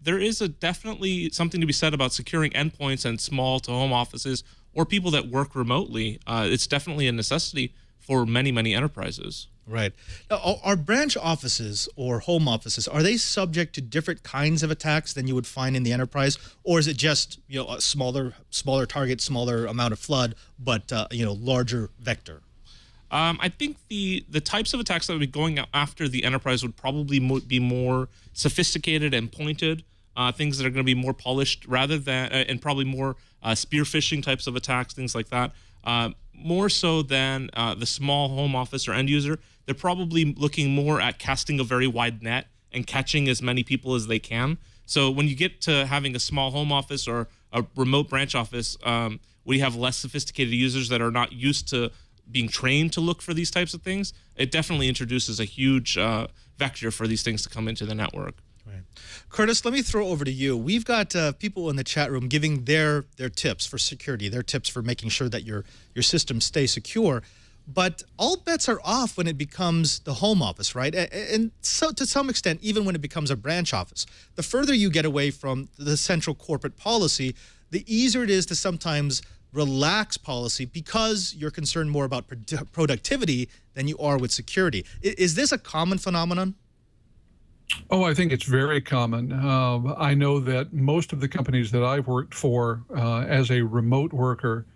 there is definitely something to be said about securing endpoints and small to home offices or people that work remotely. It's definitely a necessity for many, many enterprises. Right. Now, are branch offices or home offices, are they subject to different kinds of attacks than you would find in the enterprise? Or is it just, a smaller target, smaller amount of flood, but, larger vector? I think the types of attacks that would be going after the enterprise would probably be more sophisticated and pointed, things that are going to be more polished rather than, and probably more spear phishing types of attacks, things like that. More so than the small home office or end user. They're probably looking more at casting a very wide net and catching as many people as they can. So when you get to having a small home office or a remote branch office, we have less sophisticated users that are not used to being trained to look for these types of things. It definitely introduces a huge vector for these things to come into the network. Right. Curtis, let me throw over to you. We've got people in the chat room giving their tips for security, their tips for making sure that your systems stay secure. But all bets are off when it becomes the home office, right? And so to some extent, even when it becomes a branch office. The further you get away from the central corporate policy, the easier it is to sometimes relax policy because you're concerned more about productivity than you are with security. Is this a common phenomenon? Oh, I think it's very common. I know that most of the companies that I've worked for as a remote worker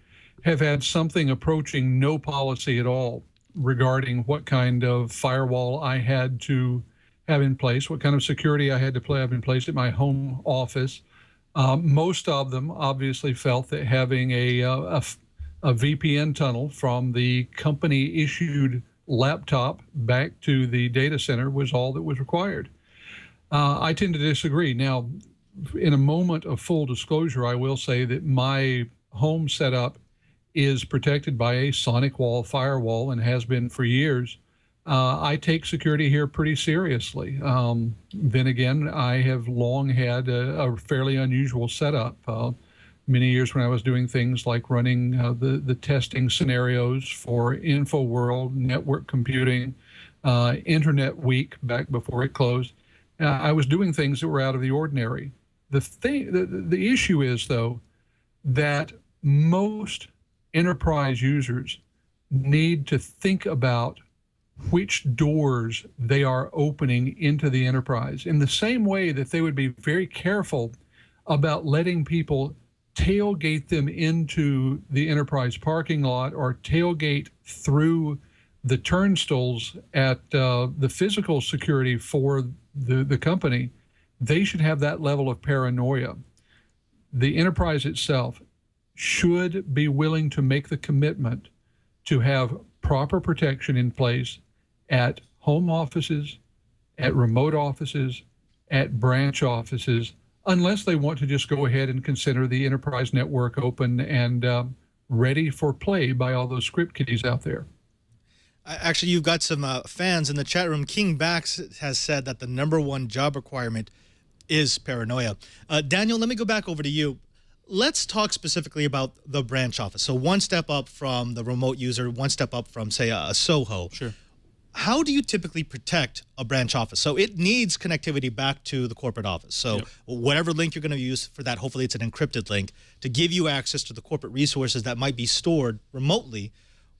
have had something approaching no policy at all regarding what kind of firewall I had to have in place, what kind of security I had to have in place at my home office. Most of them obviously felt that having a VPN tunnel from the company-issued laptop back to the data center was all that was required. I tend to disagree. Now, in a moment of full disclosure, I will say that my home setup is protected by a SonicWALL firewall and has been for years. I take security here pretty seriously. Then again, I have long had a fairly unusual setup. Many years when I was doing things like running the testing scenarios for InfoWorld, network computing, Internet Week back before it closed, I was doing things that were out of the ordinary. The issue is, though, that most enterprise users need to think about which doors they are opening into the enterprise, in the same way that they would be very careful about letting people tailgate them into the enterprise parking lot or tailgate through the turnstiles at the physical security for the company. They should have that level of paranoia. The enterprise itself should be willing to make the commitment to have proper protection in place at home offices, at remote offices, at branch offices, unless they want to just go ahead and consider the enterprise network open and ready for play by all those script kiddies out there. Actually, you've got some fans in the chat room. King Bax has said that the #1 job requirement is paranoia. Daniel, let me go back over to you. Let's talk specifically about the branch office. So one step up from the remote user, one step up from, say, a Soho. Sure. How do you typically protect a branch office? So it needs connectivity back to the corporate office. So whatever link you're going to use for that, hopefully it's an encrypted link to give you access to the corporate resources that might be stored remotely.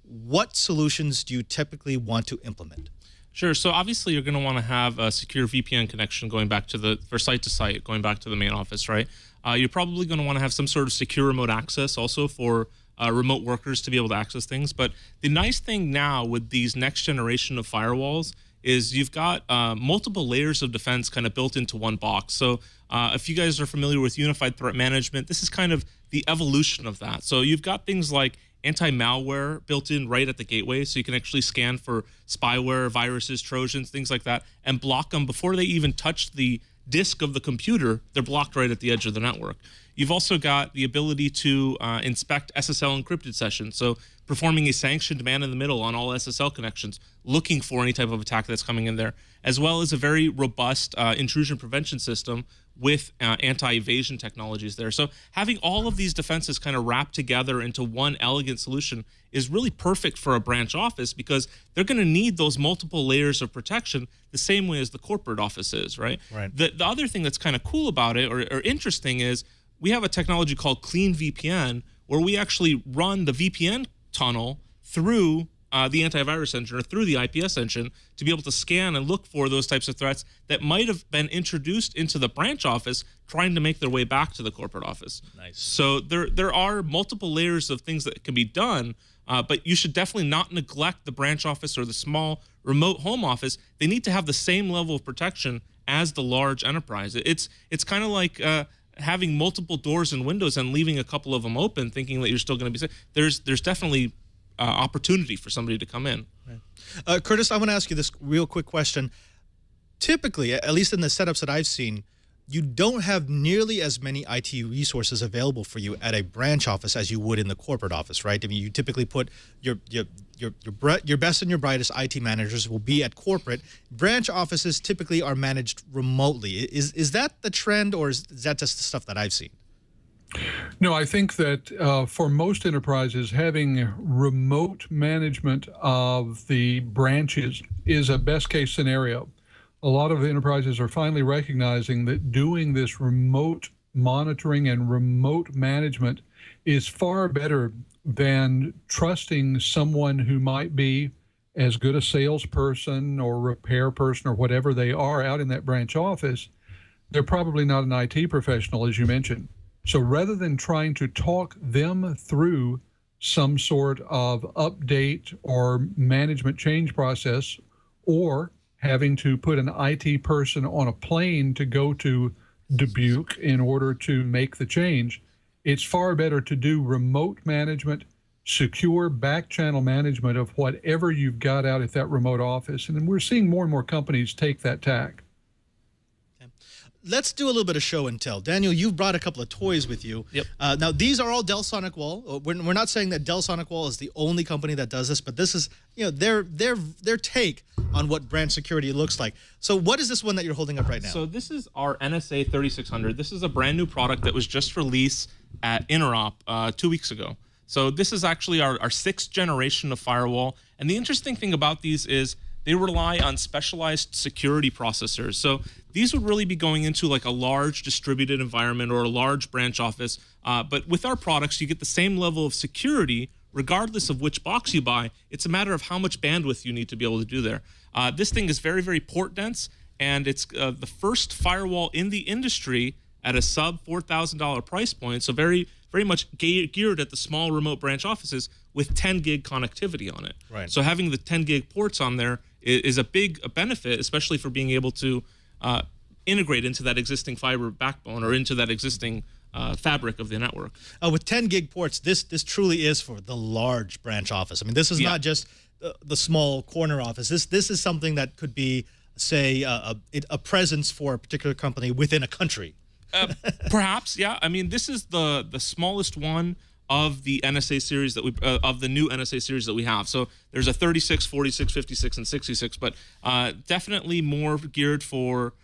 What solutions do you typically want to implement? Sure. So obviously you're going to want to have a secure VPN connection going back to for site to site, going back to the main office, right? You're probably going to want to have some sort of secure remote access also for remote workers to be able to access things. But the nice thing now with these next generation of firewalls is you've got multiple layers of defense kind of built into one box. So if you guys are familiar with unified threat management, this is kind of the evolution of that. So you've got things like anti-malware built in right at the gateway, so you can actually scan for spyware, viruses, Trojans, things like that, and block them before they even touch the disk of the computer. They're blocked right at the edge of the network. You've also got the ability to inspect SSL encrypted sessions, so performing a sanctioned man-in-the-middle on all SSL connections, looking for any type of attack that's coming in there, as well as a very robust intrusion prevention system with anti-evasion technologies there. So having all of these defenses kind of wrapped together into one elegant solution is really perfect for a branch office, because they're going to need those multiple layers of protection the same way as the corporate office is, right? The other thing that's kind of cool about it, or interesting, is we have a technology called Clean VPN, where we actually run the VPN tunnel through the antivirus engine or through the IPS engine to be able to scan and look for those types of threats that might have been introduced into the branch office trying to make their way back to the corporate office. Nice. So there are multiple layers of things that can be done, but you should definitely not neglect the branch office or the small remote home office. They need to have the same level of protection as the large enterprise. It's kind of like having multiple doors and windows and leaving a couple of them open, thinking that you're still going to be safe. There's definitely opportunity for somebody to come in. Curtis, I want to ask you this real quick question. Typically, at least in the setups that I've seen, you don't have nearly as many IT resources available for you at a branch office as you would in the corporate office, right? I mean, you typically put your best and your brightest IT managers will be at corporate. Branch offices typically are managed remotely. Is that the trend, or is that just the stuff that I've seen? No, I think that for most enterprises, having remote management of the branches is a best case scenario. A lot of enterprises are finally recognizing that doing this remote monitoring and remote management is far better than trusting someone who might be as good a salesperson or repair person or whatever they are out in that branch office. They're probably not an IT professional, as you mentioned. So rather than trying to talk them through some sort of update or management change process, or having to put an IT person on a plane to go to Dubuque in order to make the change, it's far better to do remote management, secure back channel management of whatever you've got out at that remote office. And we're seeing more and more companies take that tack. Let's do a little bit of show and tell. Daniel, you've brought a couple of toys with you. Yep. Now, these are all Dell SonicWALL. We're not saying that Dell SonicWALL is the only company that does this, but this is, their take on what branch security looks like. So what is this one that you're holding up right now? So this is our NSA 3600. This is a brand new product that was just released at Interop 2 weeks ago. So this is actually our sixth generation of firewall. And the interesting thing about these is they rely on specialized security processors. So these would really be going into like a large distributed environment or a large branch office. But with our products, you get the same level of security regardless of which box you buy. It's a matter of how much bandwidth you need to be able to do there. This thing is very, very port dense, and it's the first firewall in the industry at a sub $4,000 price point. So very, very much geared at the small remote branch offices with 10 gig connectivity on it. Right. So having the 10 gig ports on there is a big benefit, especially for being able to integrate into that existing fiber backbone or into that existing fabric of the network. With 10 gig ports, this truly is for the large branch office. I mean, this is not just the small corner office. This is something that could be, say, a presence for a particular company within a country. Perhaps, yeah. I mean, this is the smallest one of the NSA series that we of the new NSA series that we have. So there's a 36, 46, 56, and 66, but definitely more geared for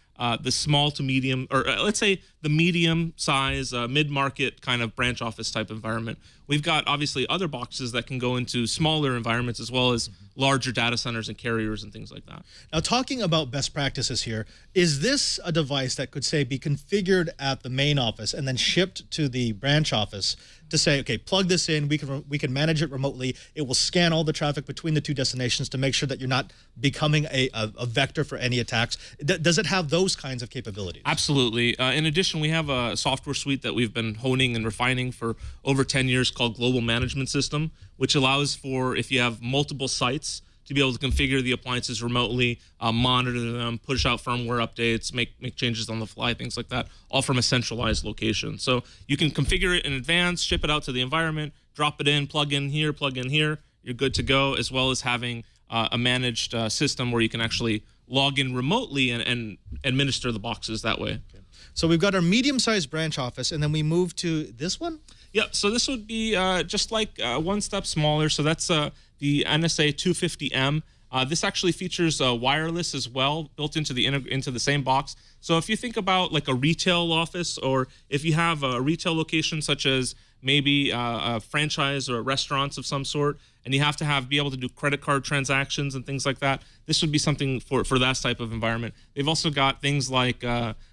the small to medium, or let's say the medium size, mid-market kind of branch office type environment. We've got obviously other boxes that can go into smaller environments as well as larger data centers and carriers and things like that. Now, talking about best practices here, is this a device that could, say, be configured at the main office and then shipped to the branch office to say, okay, plug this in, we can manage it remotely, it will scan all the traffic between the two destinations to make sure that you're not becoming a vector for any attacks? Does it have those kinds of capabilities? Absolutely. In addition, we have a software suite that we've been honing and refining for over 10 years called Global Management System, which allows for, if you have multiple sites, to be able to configure the appliances remotely, monitor them, push out firmware updates, make changes on the fly, things like that, all from a centralized location. So you can configure it in advance, ship it out to the environment, drop it in, plug in here, you're good to go, as well as having a managed system where you can actually log in remotely and administer the boxes that way. Okay. So we've got our medium-sized branch office, and then we move to this one? Yeah, so this would be just like one step smaller. So that's the NSA 250M. This actually features wireless as well, built into the same box. So if you think about like a retail office, or if you have a retail location such as maybe a franchise or restaurants of some sort, and you have to be able to do credit card transactions and things like that, this would be something for that type of environment. They've also got things like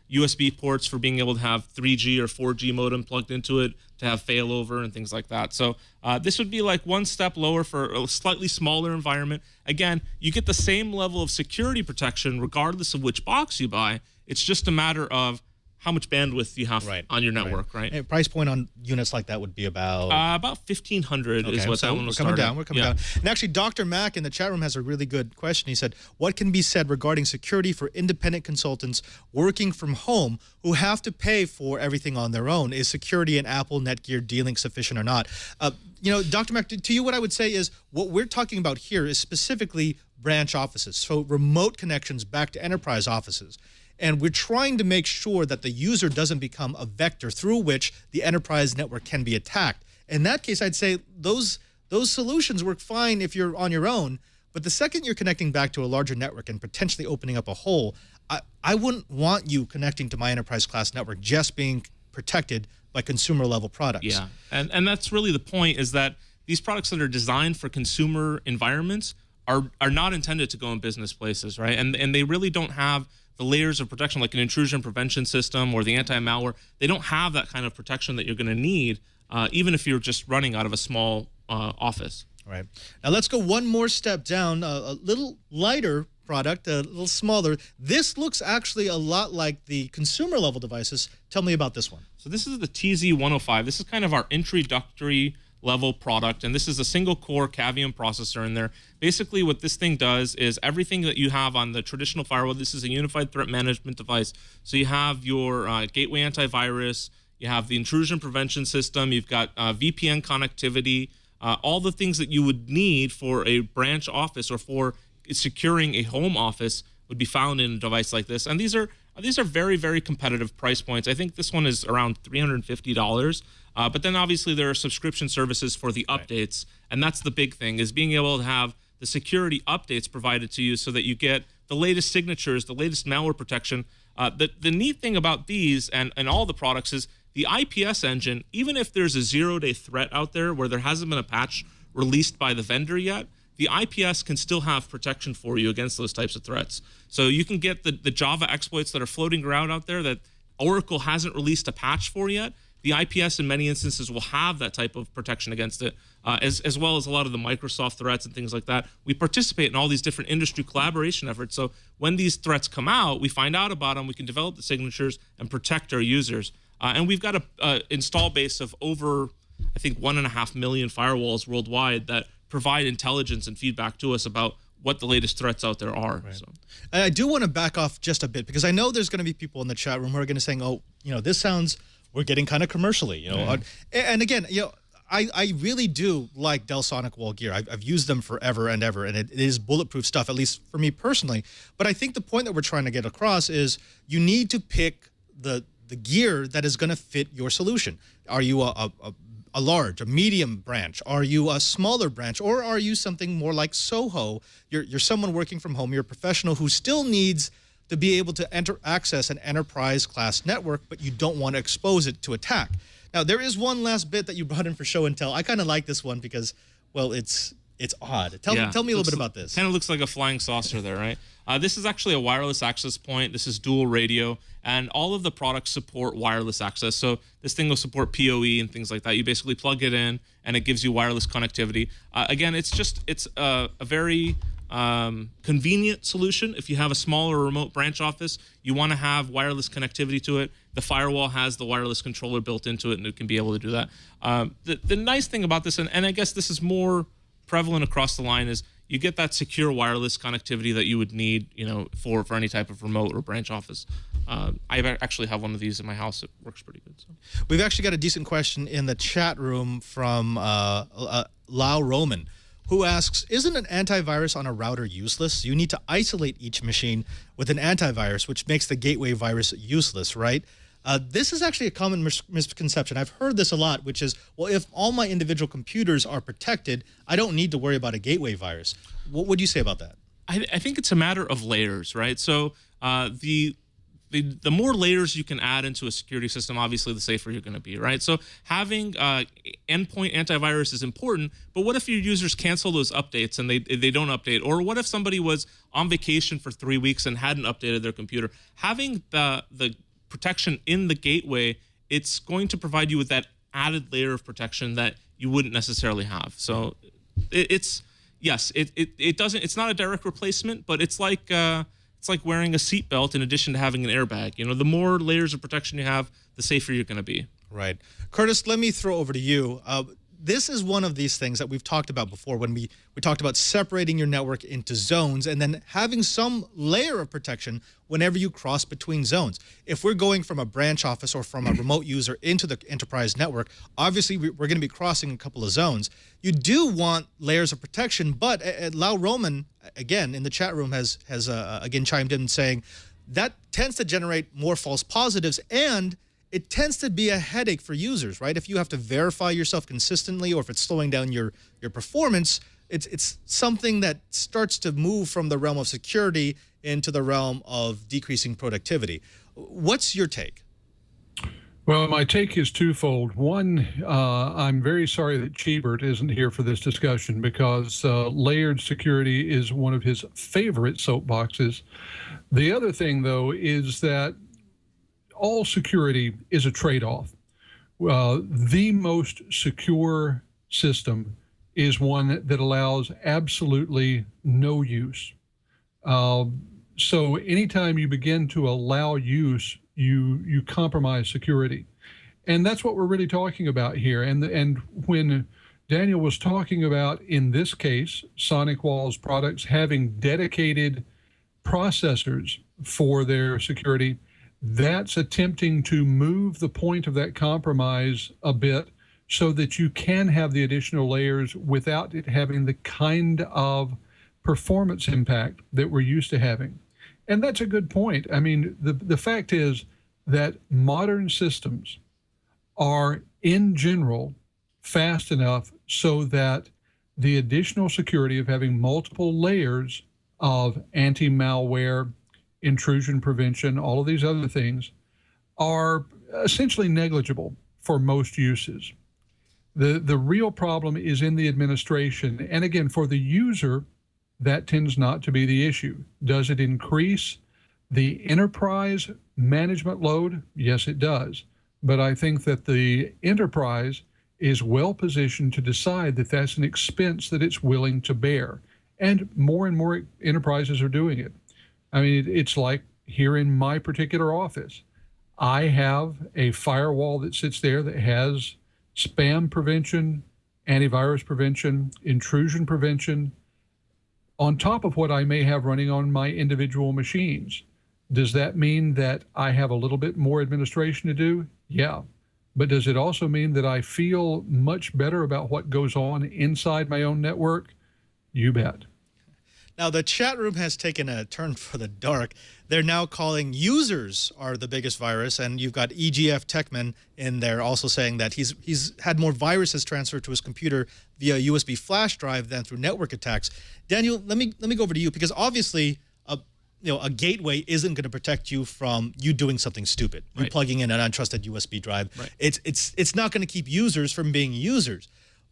USB ports for being able to have 3G or 4G modem plugged into it to have failover and things like that. So this would be like one step lower for a slightly smaller environment. Again, you get the same level of security protection regardless of which box you buy. It's just a matter of how much bandwidth you have on your network, right? And price point on units like that would be about? About 1,500 is what that one will start at. We're coming down. And actually, Dr. Mack in the chat room has a really good question. He said, what can be said regarding security for independent consultants working from home who have to pay for everything on their own? Is security in Apple, Netgear, D-Link sufficient or not? You know, Dr. Mack, to you, what I would say is what we're talking about here is specifically branch offices, so remote connections back to enterprise offices. And we're trying to make sure that the user doesn't become a vector through which the enterprise network can be attacked. In that case, I'd say those solutions work fine if you're on your own, but the second you're connecting back to a larger network and potentially opening up a hole, I wouldn't want you connecting to my enterprise class network just being protected by consumer level products. Yeah, and that's really the point, is that these products that are designed for consumer environments are not intended to go in business places, right? And they really don't have the layers of protection like an intrusion prevention system or the anti-malware. They don't have that kind of protection that you're going to need, even if you're just running out of a small office. Right. Now let's go one more step down, a little lighter product, a little smaller. This looks actually a lot like the consumer level devices. Tell me about this one. So this is the TZ105. This is kind of our introductory level product, and this is a single core Cavium processor in there. Basically what this thing does is everything that you have on the traditional firewall. This is a unified threat management device. So you have your gateway antivirus, you have the intrusion prevention system, you've got VPN connectivity, all the things that you would need for a branch office or for securing a home office would be found in a device like this. And these are very, very competitive price points. I think this one is around $350. But then obviously there are subscription services for the updates. And that's the big thing, is being able to have the security updates provided to you so that you get the latest signatures, the latest malware protection. The neat thing about these and all the products is the IPS engine, even if there's a 0-day threat out there where there hasn't been a patch released by the vendor yet, the IPS can still have protection for you against those types of threats. So you can get the Java exploits that are floating around out there that Oracle hasn't released a patch for yet. the IPS in many instances will have that type of protection against it, as well as a lot of the Microsoft threats and things like that. We participate in all these different industry collaboration efforts. So when these threats come out, we find out about them, we can develop the signatures and protect our users. And we've got a install base of over, I think, 1.5 million firewalls worldwide that provide intelligence and feedback to us about what the latest threats out there are. Right. So. I do want to back off just a bit, because I know there's going to be people in the chat room who are going to say, oh, this sounds, we're getting kind of commercially, And again, I really do like Dell SonicWALL gear. I've used them forever and ever, and it is bulletproof stuff, at least for me personally. But I think the point that we're trying to get across is you need to pick the gear that is going to fit your solution. Are you a large, a medium branch? Are you a smaller branch? Or are you something more like Soho? You're someone working from home. You're a professional who still needs to be able to access an enterprise class network, but you don't want to expose it to attack. Now, there is one last bit that you brought in for show and tell. I kind of like this one because, well, it's odd. Tell me a little bit about this. Kind of looks like a flying saucer there, right? This is actually a wireless access point. This is dual radio, and all of the products support wireless access. So this thing will support PoE and things like that. You basically plug it in, and it gives you wireless connectivity. Again, it's a very convenient solution. If you have a small or remote branch office, you want to have wireless connectivity to it. The firewall has the wireless controller built into it, and it can be able to do that. The nice thing about this, and I guess this is more prevalent across the line, is you get that secure wireless connectivity that you would need, for any type of remote or branch office. I actually have one of these in my house. It works pretty good. So. We've actually got a decent question in the chat room from Lau Roman, who asks, isn't an antivirus on a router useless? You need to isolate each machine with an antivirus, which makes the gateway virus useless, right? This is actually a common misconception. I've heard this a lot, which is, well, if all my individual computers are protected, I don't need to worry about a gateway virus. What would you say about that? I think it's a matter of layers, right? So the more layers you can add into a security system, obviously, the safer you're going to be, right? So having endpoint antivirus is important, but what if your users cancel those updates and they don't update? Or what if somebody was on vacation for 3 weeks and hadn't updated their computer? Having the protection in the gateway, it's going to provide you with that added layer of protection that you wouldn't necessarily have. So it's not a direct replacement, but it's like wearing a seatbelt in addition to having an airbag. The more layers of protection you have, the safer you're going to be. Right. Curtis, let me throw over to you. This is one of these things that we've talked about before when we talked about separating your network into zones and then having some layer of protection whenever you cross between zones. If we're going from a branch office or from a remote user into the enterprise network, obviously we're going to be crossing a couple of zones. You do want layers of protection, but Lau Roman, again, in the chat room has again chimed in saying that tends to generate more false positives, and it tends to be a headache for users, right? If you have to verify yourself consistently, or if it's slowing down your performance, it's something that starts to move from the realm of security into the realm of decreasing productivity. What's your take? Well, my take is twofold. One, I'm very sorry that Chibert isn't here for this discussion, because layered security is one of his favorite soapboxes. The other thing, though, is that all security is a trade-off. The most secure system is one that allows absolutely no use. So anytime you begin to allow use, you compromise security. And that's what we're really talking about here. And when Daniel was talking about, in this case, SonicWALL's products having dedicated processors for their security, that's attempting to move the point of that compromise a bit so that you can have the additional layers without it having the kind of performance impact that we're used to having. And that's a good point. I mean, the fact is that modern systems are, in general, fast enough so that the additional security of having multiple layers of anti-malware, intrusion prevention, all of these other things are essentially negligible for most uses. The real problem is in the administration. And again, for the user, that tends not to be the issue. Does it increase the enterprise management load? Yes, it does. but I think that the enterprise is well positioned to decide that that's an expense that it's willing to bear. And more enterprises are doing it. I mean, it's like here in my particular office, I have a firewall that sits there that has spam prevention, antivirus prevention, intrusion prevention, on top of what I may have running on my individual machines. Does that mean that I have a little bit more administration to do? Yeah. But does it also mean that I feel much better about what goes on inside my own network? You bet. Now, the chat room has taken a turn for the dark. They're now calling users are the biggest virus, and you've got EGF Techman in there also saying that he's had more viruses transferred to his computer via USB flash drive than through network attacks. Daniel, let me go over to you, because obviously a gateway isn't going to protect you from you doing something stupid. Right. You plugging in an untrusted USB drive. Right. It's not going to keep users from being users.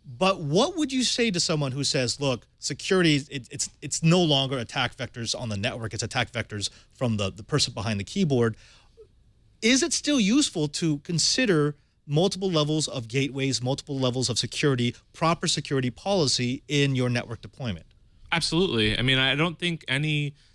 But what would you say to someone who says, look, security, it's no longer attack vectors on the network, it's attack vectors from the person behind the keyboard. Is it still useful to consider multiple levels of gateways, multiple levels of security, proper security policy in your network deployment? Absolutely. I mean, I don't think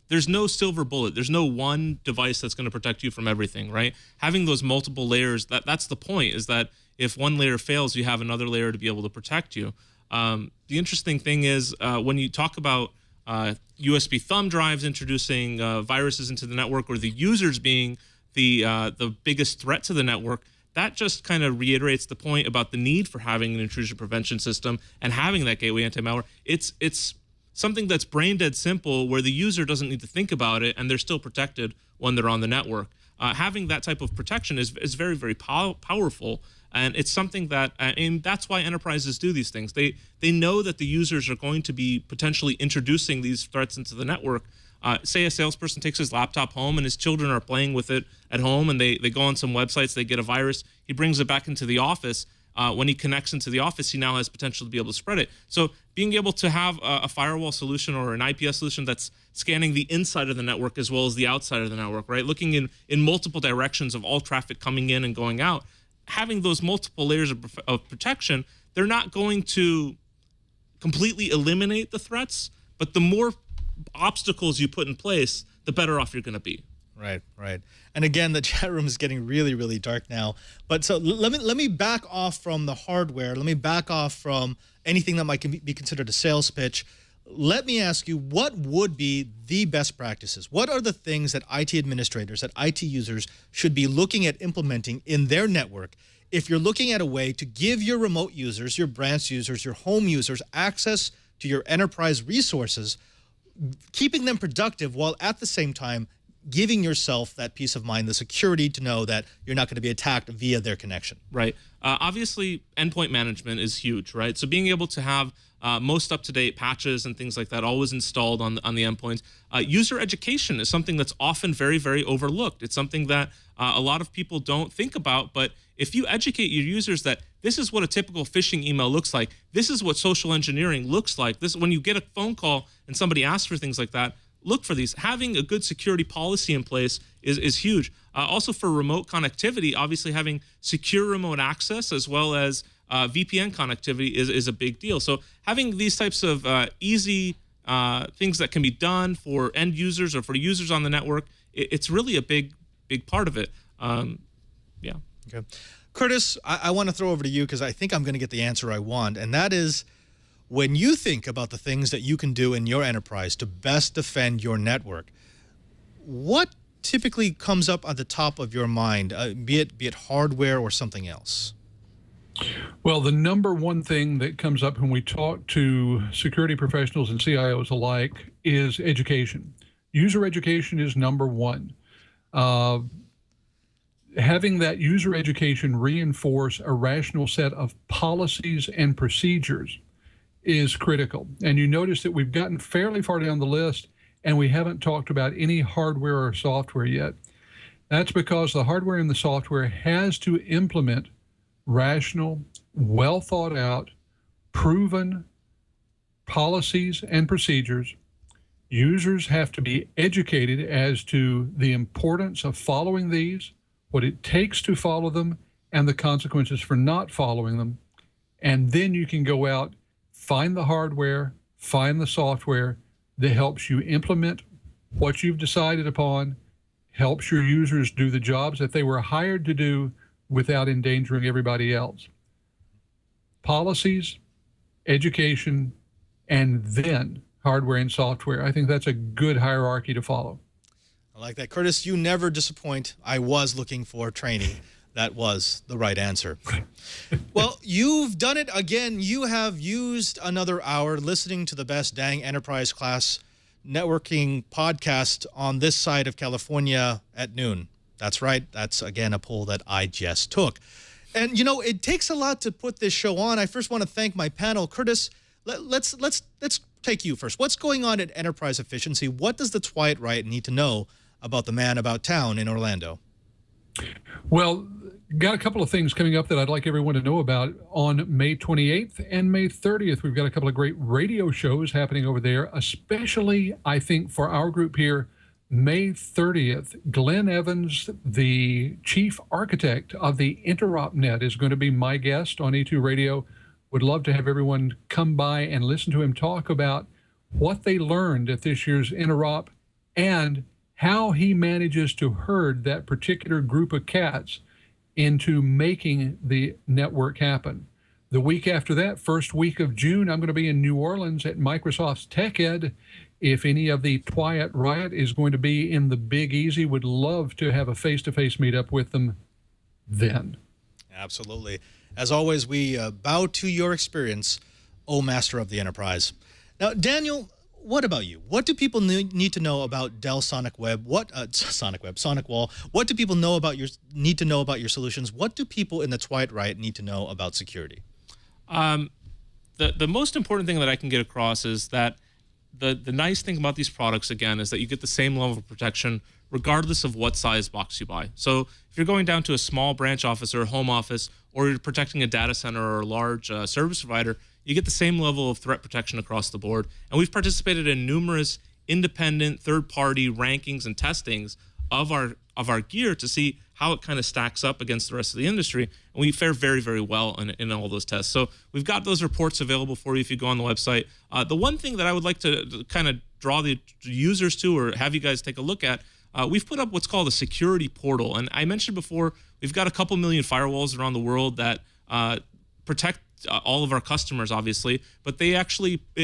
there's no silver bullet. There's no one device that's going to protect you from everything, right? Having those multiple layers, that's the point, is that if one layer fails, you have another layer to be able to protect you. The interesting thing is when you talk about USB thumb drives introducing viruses into the network, or the users being the biggest threat to the network, that just kind of reiterates the point about the need for having an intrusion prevention system and having that gateway anti-malware. It's something that's brain dead simple, where the user doesn't need to think about it and they're still protected when they're on the network. Having that type of protection is very, very powerful. And it's something that, and that's why enterprises do these things. They know that the users are going to be potentially introducing these threats into the network. Say a salesperson takes his laptop home and his children are playing with it at home, and they go on some websites, they get a virus, he brings it back into the office. When he connects into the office, he now has potential to be able to spread it. So being able to have a firewall solution or an IPS solution that's scanning the inside of the network as well as the outside of the network, right? Looking in multiple directions of all traffic coming in and going out, having those multiple layers of protection, they're not going to completely eliminate the threats, but the more obstacles you put in place, the better off you're going to be. Right, right. And again, the chat room is getting really, really dark now. But so let me back off from the hardware. Let me back off from anything that might be considered a sales pitch. Let me ask you, what would be the best practices? What are the things that IT administrators, that IT users should be looking at implementing in their network if you're looking at a way to give your remote users, your branch users, your home users access to your enterprise resources, keeping them productive while at the same time giving yourself that peace of mind, the security to know that you're not going to be attacked via their connection? Right. Obviously, endpoint management is huge, right? So being able to have most up-to-date patches and things like that always installed on the endpoints. User education is something that's often very, very overlooked. It's something that a lot of people don't think about, but if you educate your users that this is what a typical phishing email looks like, this is what social engineering looks like, this when you get a phone call and somebody asks for things like that, look for these. Having a good security policy in place is huge. Also for remote connectivity, obviously having secure remote access as well as VPN connectivity is a big deal. So having these types of easy things that can be done for end users or for users on the network, it's really a big part of it. Yeah. Okay. Curtis, I want to throw over to you because I think I'm going to get the answer I want, and that is, when you think about the things that you can do in your enterprise to best defend your network, what typically comes up at the top of your mind, be it hardware or something else? Well, the number one thing that comes up when we talk to security professionals and CIOs alike is education. User education is number one. Having that user education reinforce a rational set of policies and procedures is critical. And you notice that we've gotten fairly far down the list and we haven't talked about any hardware or software yet. That's because the hardware and the software has to implement rational, well thought out, proven policies and procedures. Users have to be educated as to the importance of following these, what it takes to follow them, and the consequences for not following them. And then you can go out, find the hardware, find the software that helps you implement what you've decided upon, helps your users do the jobs that they were hired to do without endangering everybody else. Policies, education, and then hardware and software. I think that's a good hierarchy to follow. I like that. Curtis, you never disappoint. I was looking for training. That was the right answer. Well, you've done it again. You have used another hour listening to the best dang enterprise class networking podcast on this side of California at noon. That's right. That's, again, a poll that I just took. And, you know, it takes a lot to put this show on. I first want to thank my panel. Curtis, let's take you first. What's going on at Enterprise Efficiency? What does the Twilight Riot need to know about the man about town in Orlando? Well, got a couple of things coming up that I'd like everyone to know about. On May 28th and May 30th, we've got a couple of great radio shows happening over there, especially, I think, for our group here. May 30th, Glenn Evans, the chief architect of the InteropNet, is going to be my guest on E2 Radio. Would love to have everyone come by and listen to him talk about what they learned at this year's Interop and how he manages to herd that particular group of cats into making the network happen. The week after that, first week of June, I'm going to be in New Orleans at Microsoft's TechEd. If any of the Twilight Riot is going to be in the Big Easy, would love to have a face-to-face meetup with them then. Absolutely. As always, we bow to your experience, O Master of the Enterprise. Now, Daniel, what about you? What do people need to know about Dell SonicWeb? SonicWALL. What do people need to know about your solutions? What do people in the Twilight Riot need to know about security? The most important thing that I can get across is that the nice thing about these products, again, is that you get the same level of protection regardless of what size box you buy. So if you're going down to a small branch office or a home office, or you're protecting a data center or a large service provider, you get the same level of threat protection across the board. And we've participated in numerous independent third-party rankings and testings of our gear to see how it kind of stacks up against the rest of the industry. And we fare very, very well in all those tests. So we've got those reports available for you if you go on the website. The one thing that I would like to kind of draw the users to, or have you guys take a look at, we've put up what's called a security portal. And I mentioned before, we've got a couple million firewalls around the world that protect all of our customers, obviously, but it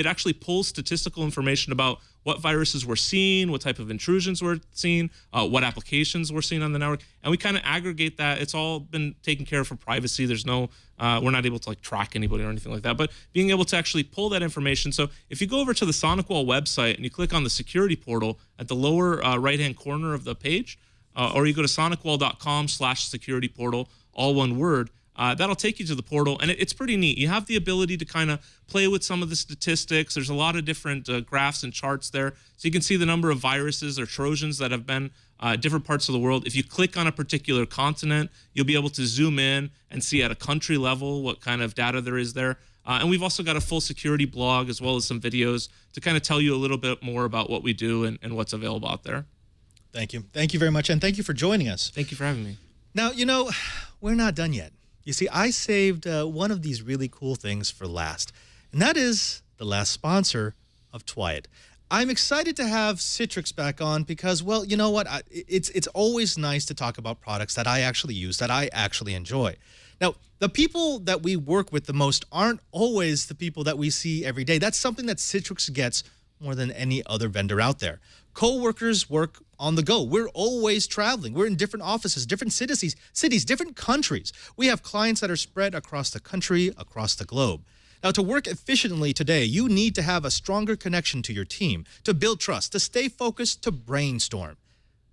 actually pulls statistical information about what viruses we're seeing, what type of intrusions we're seeing, what applications we're seeing on the network, and we kind of aggregate that. It's all been taken care of for privacy. There's no, we're not able to like track anybody or anything like that, but being able to actually pull that information. So if you go over to the SonicWALL website and you click on the security portal at the lower right-hand corner of the page, or you go to sonicwall.com/security portal, all one word, that'll take you to the portal, and it's pretty neat. You have the ability to kind of play with some of the statistics. There's a lot of different graphs and charts there. So you can see the number of viruses or Trojans that have been different parts of the world. If you click on a particular continent, you'll be able to zoom in and see at a country level what kind of data there is there. And we've also got a full security blog as well as some videos to kind of tell you a little bit more about what we do and what's available out there. Thank you. Thank you very much, and thank you for joining us. Thank you for having me. Now, you know, we're not done yet. You see, I saved one of these really cool things for last, and that is the last sponsor of Twilight. I'm excited to have Citrix back on because, well, you know what? It's always nice to talk about products that I actually use, that I actually enjoy. Now, the people that we work with the most aren't always the people that we see every day. That's something that Citrix gets more than any other vendor out there. Co-workers work on the go. We're always traveling. We're in different offices, different cities, different countries. We have clients that are spread across the country, across the globe. Now, to work efficiently today, you need to have a stronger connection to your team, to build trust, to stay focused, to brainstorm.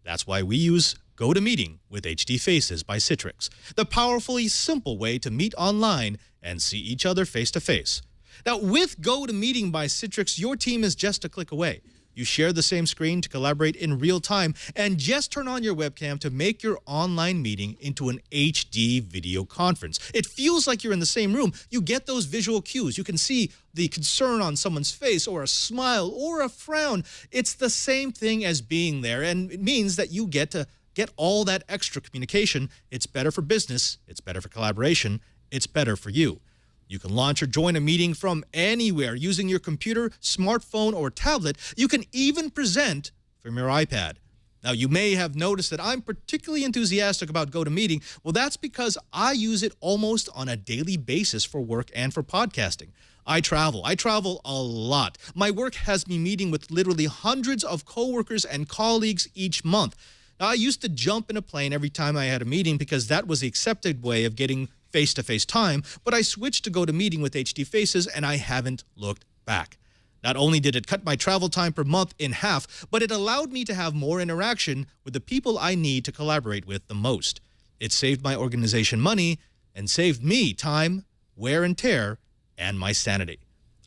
That's why we use GoToMeeting with HD Faces by Citrix, the powerfully simple way to meet online and see each other face to face. Now, with GoToMeeting by Citrix, your team is just a click away. You share the same screen to collaborate in real time and just turn on your webcam to make your online meeting into an HD video conference. It feels like you're in the same room. You get those visual cues. You can see the concern on someone's face or a smile or a frown. It's the same thing as being there, and it means that you get to get all that extra communication. It's better for business. It's better for collaboration. It's better for you. You can launch or join a meeting from anywhere using your computer, smartphone, or tablet. You can even present from your iPad. Now, you may have noticed that I'm particularly enthusiastic about GoToMeeting. Well, that's because I use it almost on a daily basis for work and for podcasting. I travel a lot. My work has me meeting with literally hundreds of coworkers and colleagues each month. Now, I used to jump in a plane every time I had a meeting because that was the accepted way of getting face-to-face time, but I switched to GoToMeeting with HD Faces, and I haven't looked back. Not only did it cut my travel time per month in half, but it allowed me to have more interaction with the people I need to collaborate with the most. It saved my organization money and saved me time, wear and tear, and my sanity.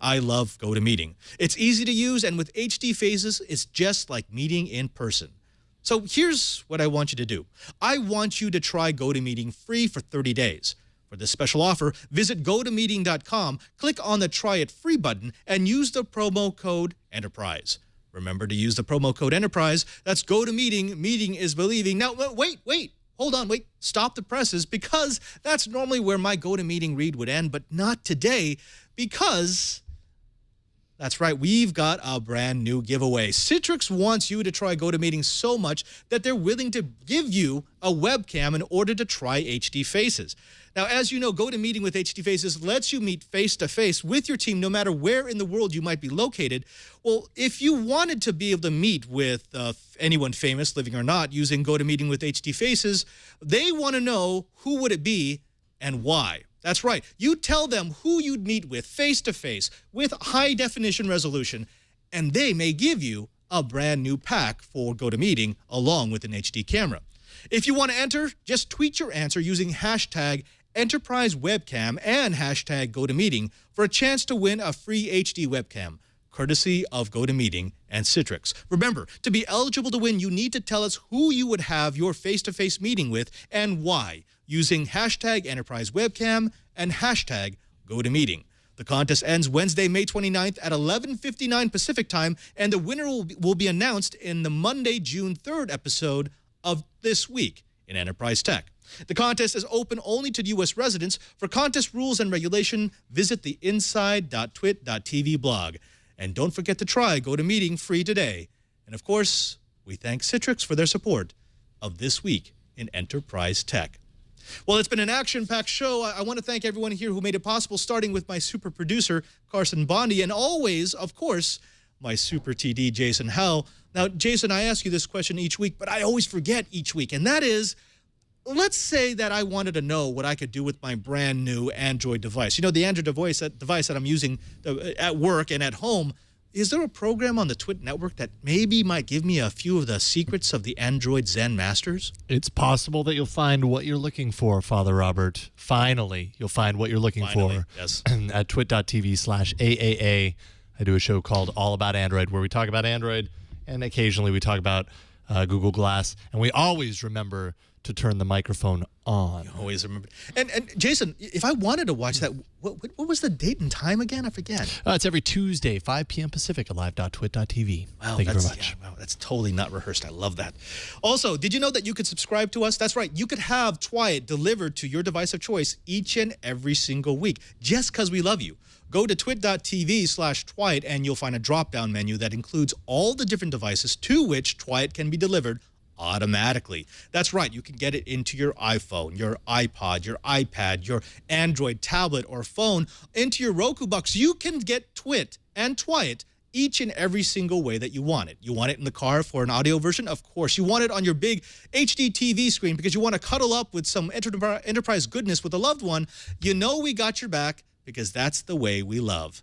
I love GoToMeeting. It's easy to use, and with HD Faces, it's just like meeting in person. So here's what I want you to do. I want you to try GoToMeeting free for 30 days. For this special offer, visit GoToMeeting.com, click on the Try It Free button, and use the promo code ENTERPRISE. Remember to use the promo code ENTERPRISE. That's GoToMeeting. Meeting is believing. Now, wait. Hold on, wait. Stop the presses, because that's normally where my GoToMeeting read would end, but not today, because that's right, we've got a brand new giveaway. Citrix wants you to try GoToMeeting so much that they're willing to give you a webcam in order to try HD Faces. Now, as you know, GoToMeeting with HD Faces lets you meet face-to-face with your team no matter where in the world you might be located. Well, if you wanted to be able to meet with anyone famous, living or not, using GoToMeeting with HD Faces, they want to know who would it be and why. That's right. You tell them who you'd meet with face-to-face with high-definition resolution, and they may give you a brand new pack for GoToMeeting along with an HD camera. If you want to enter, just tweet your answer using hashtag Enterprise Webcam and hashtag GoToMeeting for a chance to win a free HD webcam, courtesy of GoToMeeting and Citrix. Remember, to be eligible to win, you need to tell us who you would have your face-to-face meeting with and why, using hashtag Enterprise Webcam and hashtag GoToMeeting. The contest ends Wednesday, May 29th at 11:59 Pacific Time, and the winner will be announced in the Monday, June 3rd episode of This Week in Enterprise Tech. The contest is open only to U.S. residents. For contest rules and regulation, visit the inside.twit.tv blog. And don't forget to try GoToMeeting free today. And of course, we thank Citrix for their support of This Week in Enterprise Tech. Well, it's been an action-packed show. I want to thank everyone here who made it possible, starting with my super producer, Carson Bondi, and always, of course, my super TD, Jason Howell. Now, Jason, I ask you this question each week, but I always forget each week, and that is, let's say that I wanted to know what I could do with my brand new Android device. You know, the Android device that I'm using at work and at home. Is there a program on the TWiT network that maybe might give me a few of the secrets of the Android Zen masters? It's possible that you'll find what you're looking for, Father Robert. Finally, you'll find what you're looking for. Yes. At twit.tv/AAA. I do a show called All About Android where we talk about Android, and occasionally we talk about Google Glass. And we always remember to turn the microphone on. You always remember. And Jason, if I wanted to watch that, what was the date and time again? I forget. It's every Tuesday, 5 p.m. Pacific at live.twit.tv. Wow, Thank you very much. Yeah, wow, that's totally not rehearsed. I love that. Also, did you know that you could subscribe to us? That's right. You could have Twiit delivered to your device of choice each and every single week, just because we love you. Go to twit.tv/Twiit and you'll find a drop-down menu that includes all the different devices to which Twiit can be delivered automatically. That's right. You can get it into your iPhone, your iPod, your iPad, your Android tablet or phone, into your Roku box. You can get Twit and Twiit each and every single way that you want it. You want it in the car for an audio version? Of course. You want it on your big HD TV screen because you want to cuddle up with some enterprise goodness with a loved one. You know we got your back because that's the way we love.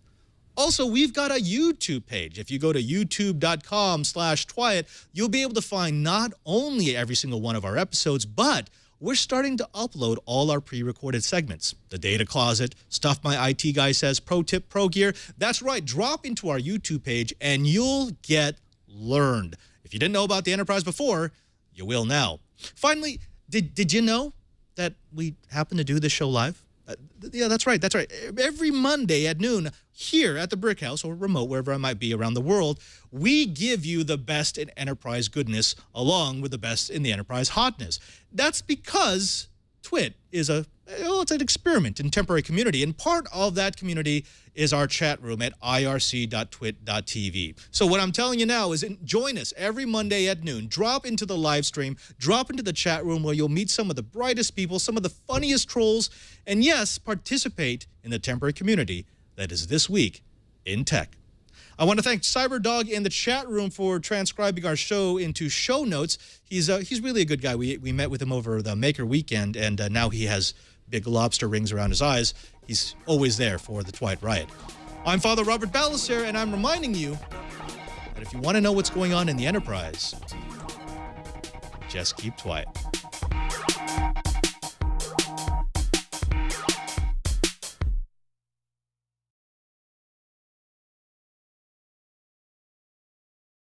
Also, we've got a YouTube page. If you go to youtube.com/Twiit, you'll be able to find not only every single one of our episodes, but we're starting to upload all our pre-recorded segments. The Data Closet, Stuff My IT Guy Says, Pro Tip, Pro Gear. That's right, drop into our YouTube page and you'll get learned. If you didn't know about the Enterprise before, you will now. Finally, did you know that we happen to do this show live? Yeah, that's right. That's right. Every Monday at noon here at the Brick House or remote, wherever I might be around the world, we give you the best in enterprise goodness along with the best in the enterprise hotness. That's because Twit is it's an experiment in temporary community, and part of that community is our chat room at irc.twit.tv. So what I'm telling you now is join us every Monday at noon. Drop into the live stream, drop into the chat room where you'll meet some of the brightest people, some of the funniest trolls, and yes, participate in the temporary community that is This Week in Tech. I want to thank CyberDog in the chat room for transcribing our show into show notes. He's really a good guy. We met with him over the Maker Weekend, and now he has big lobster rings around his eyes. He's always there for the Twite Riot. I'm Father Robert Ballister, and I'm reminding you that if you want to know what's going on in the enterprise, just keep Twite.